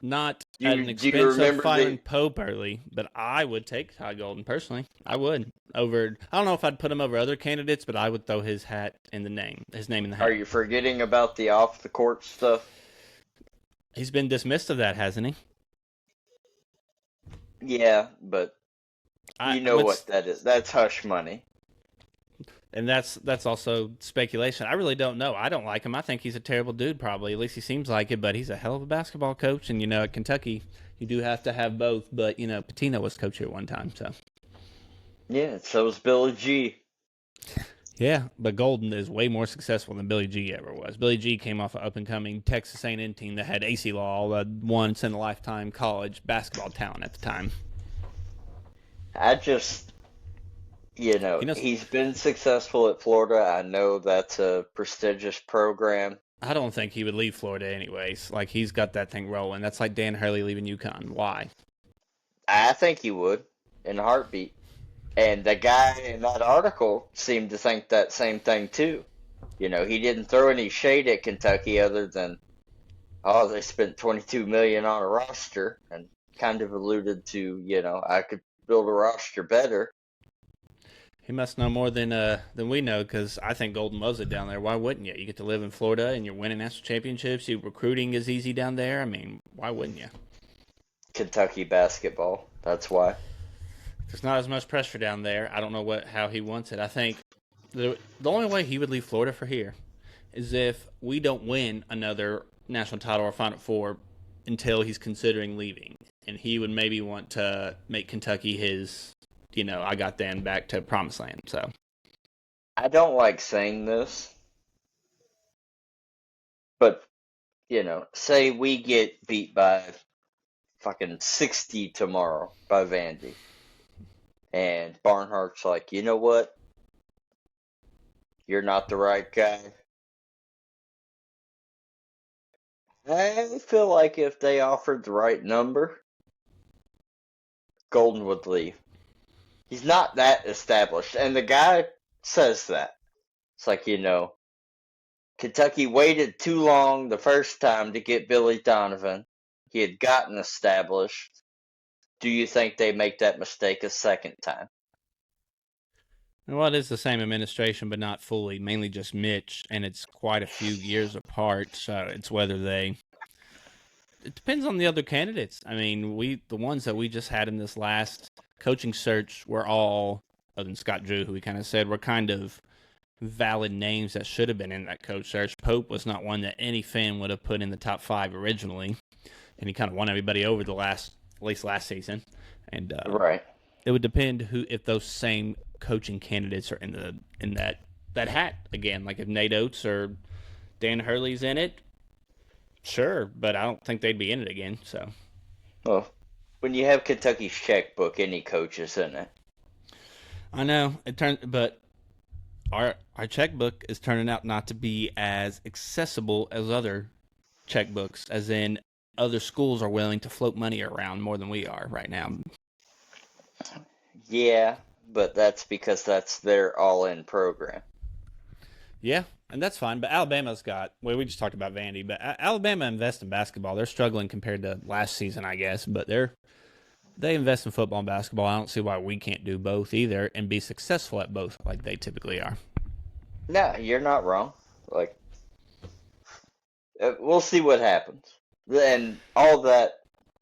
Not Do at you, an do you expense of remember firing the... Pope early, but I would take Todd Golden personally. I would. Over, I don't know if I'd put him over other candidates, but I would throw his name in the hat. Are you forgetting about the off-the-court stuff? He's been dismissed of that, hasn't he? Yeah, but you know what's- what that is. That's hush money. And that's also speculation. I really don't know. I don't like him. I think he's a terrible dude, probably. At least he seems like it, but he's a hell of a basketball coach. And, at Kentucky, you do have to have both. But, Pitino was coach here one time, so. Yeah, so was Billy G. Yeah, but Golden is way more successful than Billy G ever was. Billy G came off an up-and-coming Texas A&M team that had AC Law, a once-in-a-lifetime college basketball talent at the time. I just... he's been successful at Florida. I know that's a prestigious program. I don't think he would leave Florida anyways. Like, he's got that thing rolling. That's like Dan Hurley leaving UConn. Why? I think he would, in a heartbeat. And the guy in that article seemed to think that same thing, too. He didn't throw any shade at Kentucky other than, they spent $22 million on a roster, and kind of alluded to, I could build a roster better. He must know more than we know, because I think Golden loves it down there. Why wouldn't you? You get to live in Florida, and you're winning national championships. Recruiting is easy down there. I mean, why wouldn't you? Kentucky basketball. That's why. There's not as much pressure down there. I don't know how he wants it. I think the only way he would leave Florida for here is if we don't win another national title or Final Four until he's considering leaving. And he would maybe want to make Kentucky his... I got them back to promised land, so. I don't like saying this, but, say we get beat by fucking 60 tomorrow by Vandy, and Barnhart's like, you know what? You're not the right guy. I feel like if they offered the right number, Golden would leave. He's not that established. And the guy says that. It's like, Kentucky waited too long the first time to get Billy Donovan. He had gotten established. Do you think they make that mistake a second time? Well, it is the same administration, but not fully. Mainly just Mitch, and it's quite a few years apart. So it's whether they... It depends on the other candidates. I mean, the ones that we just had in this last coaching search were all, other than Scott Drew, who we kind of said were kind of valid names that should have been in that coach search. Pope was not one that any fan would have put in the top 5 originally, and he kind of won everybody over at least last season. And right, it would depend if those same coaching candidates are in that hat again. Like if Nate Oates or Dan Hurley's in it, sure, but I don't think they'd be in it again. So, well, when you have Kentucky's checkbook, any coach is in it. I know but our checkbook is turning out not to be as accessible as other checkbooks, as in other schools are willing to float money around more than we are right now. Yeah, but that's because that's their all-in program. Yeah, and that's fine. But Alabama's we just talked about Vandy, but Alabama invests in basketball. They're struggling compared to last season, I guess, but they invest in football and basketball. I don't see why we can't do both either and be successful at both like they typically are. No, you're not wrong. Like, we'll see what happens. And all that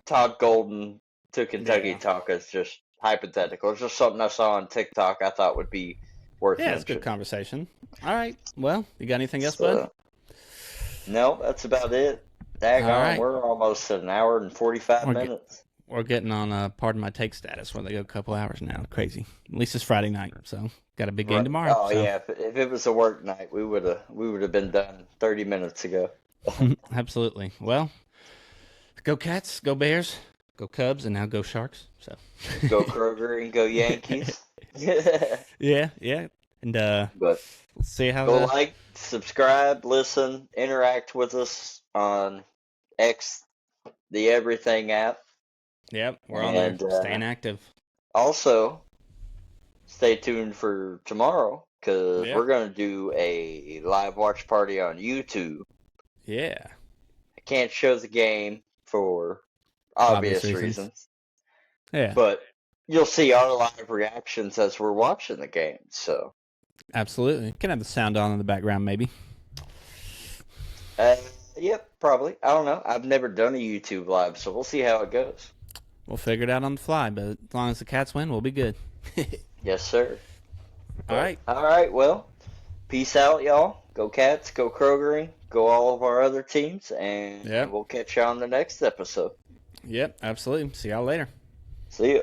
Todd Golden to Kentucky talk is just hypothetical. It's just something I saw on TikTok I thought would be worth mentioning. It's a good conversation. All right. Well, you got anything else, bud? No, that's about it. Daggone, right. We're almost at an hour and 45 minutes. We're getting on pardon my take status where they go a couple hours now. Crazy. At least it's Friday night, so got a big game tomorrow. Oh yeah, if it was a work night, we would have been done 30 minutes ago. Absolutely. Well, go Cats, go Bears, go Cubs, and now go Sharks. So go Kroger and go Yankees. Yeah. And but let's see how go like, subscribe, listen, interact with us on X, the Everything app. Yep, we're on there, staying active. Also, stay tuned for tomorrow because Yeah. we're going to do a live watch party on YouTube. Yeah. I can't show the game for Obvious obvious reasons. reasons, Yeah. but you'll see our live reactions as we're watching the game. So, Absolutely. Can have the sound on in the background, maybe. yep, probably. I don't know. I've never done a YouTube live, so we'll see how it goes. We'll figure it out on the fly, but as long as the Cats win, we'll be good. Yes, sir. All right. All right. Well, peace out, y'all. Go Cats. Go Krogering. Go all of our other teams, and Yep. we'll catch you on the next episode. Yep, absolutely. See y'all later. See ya.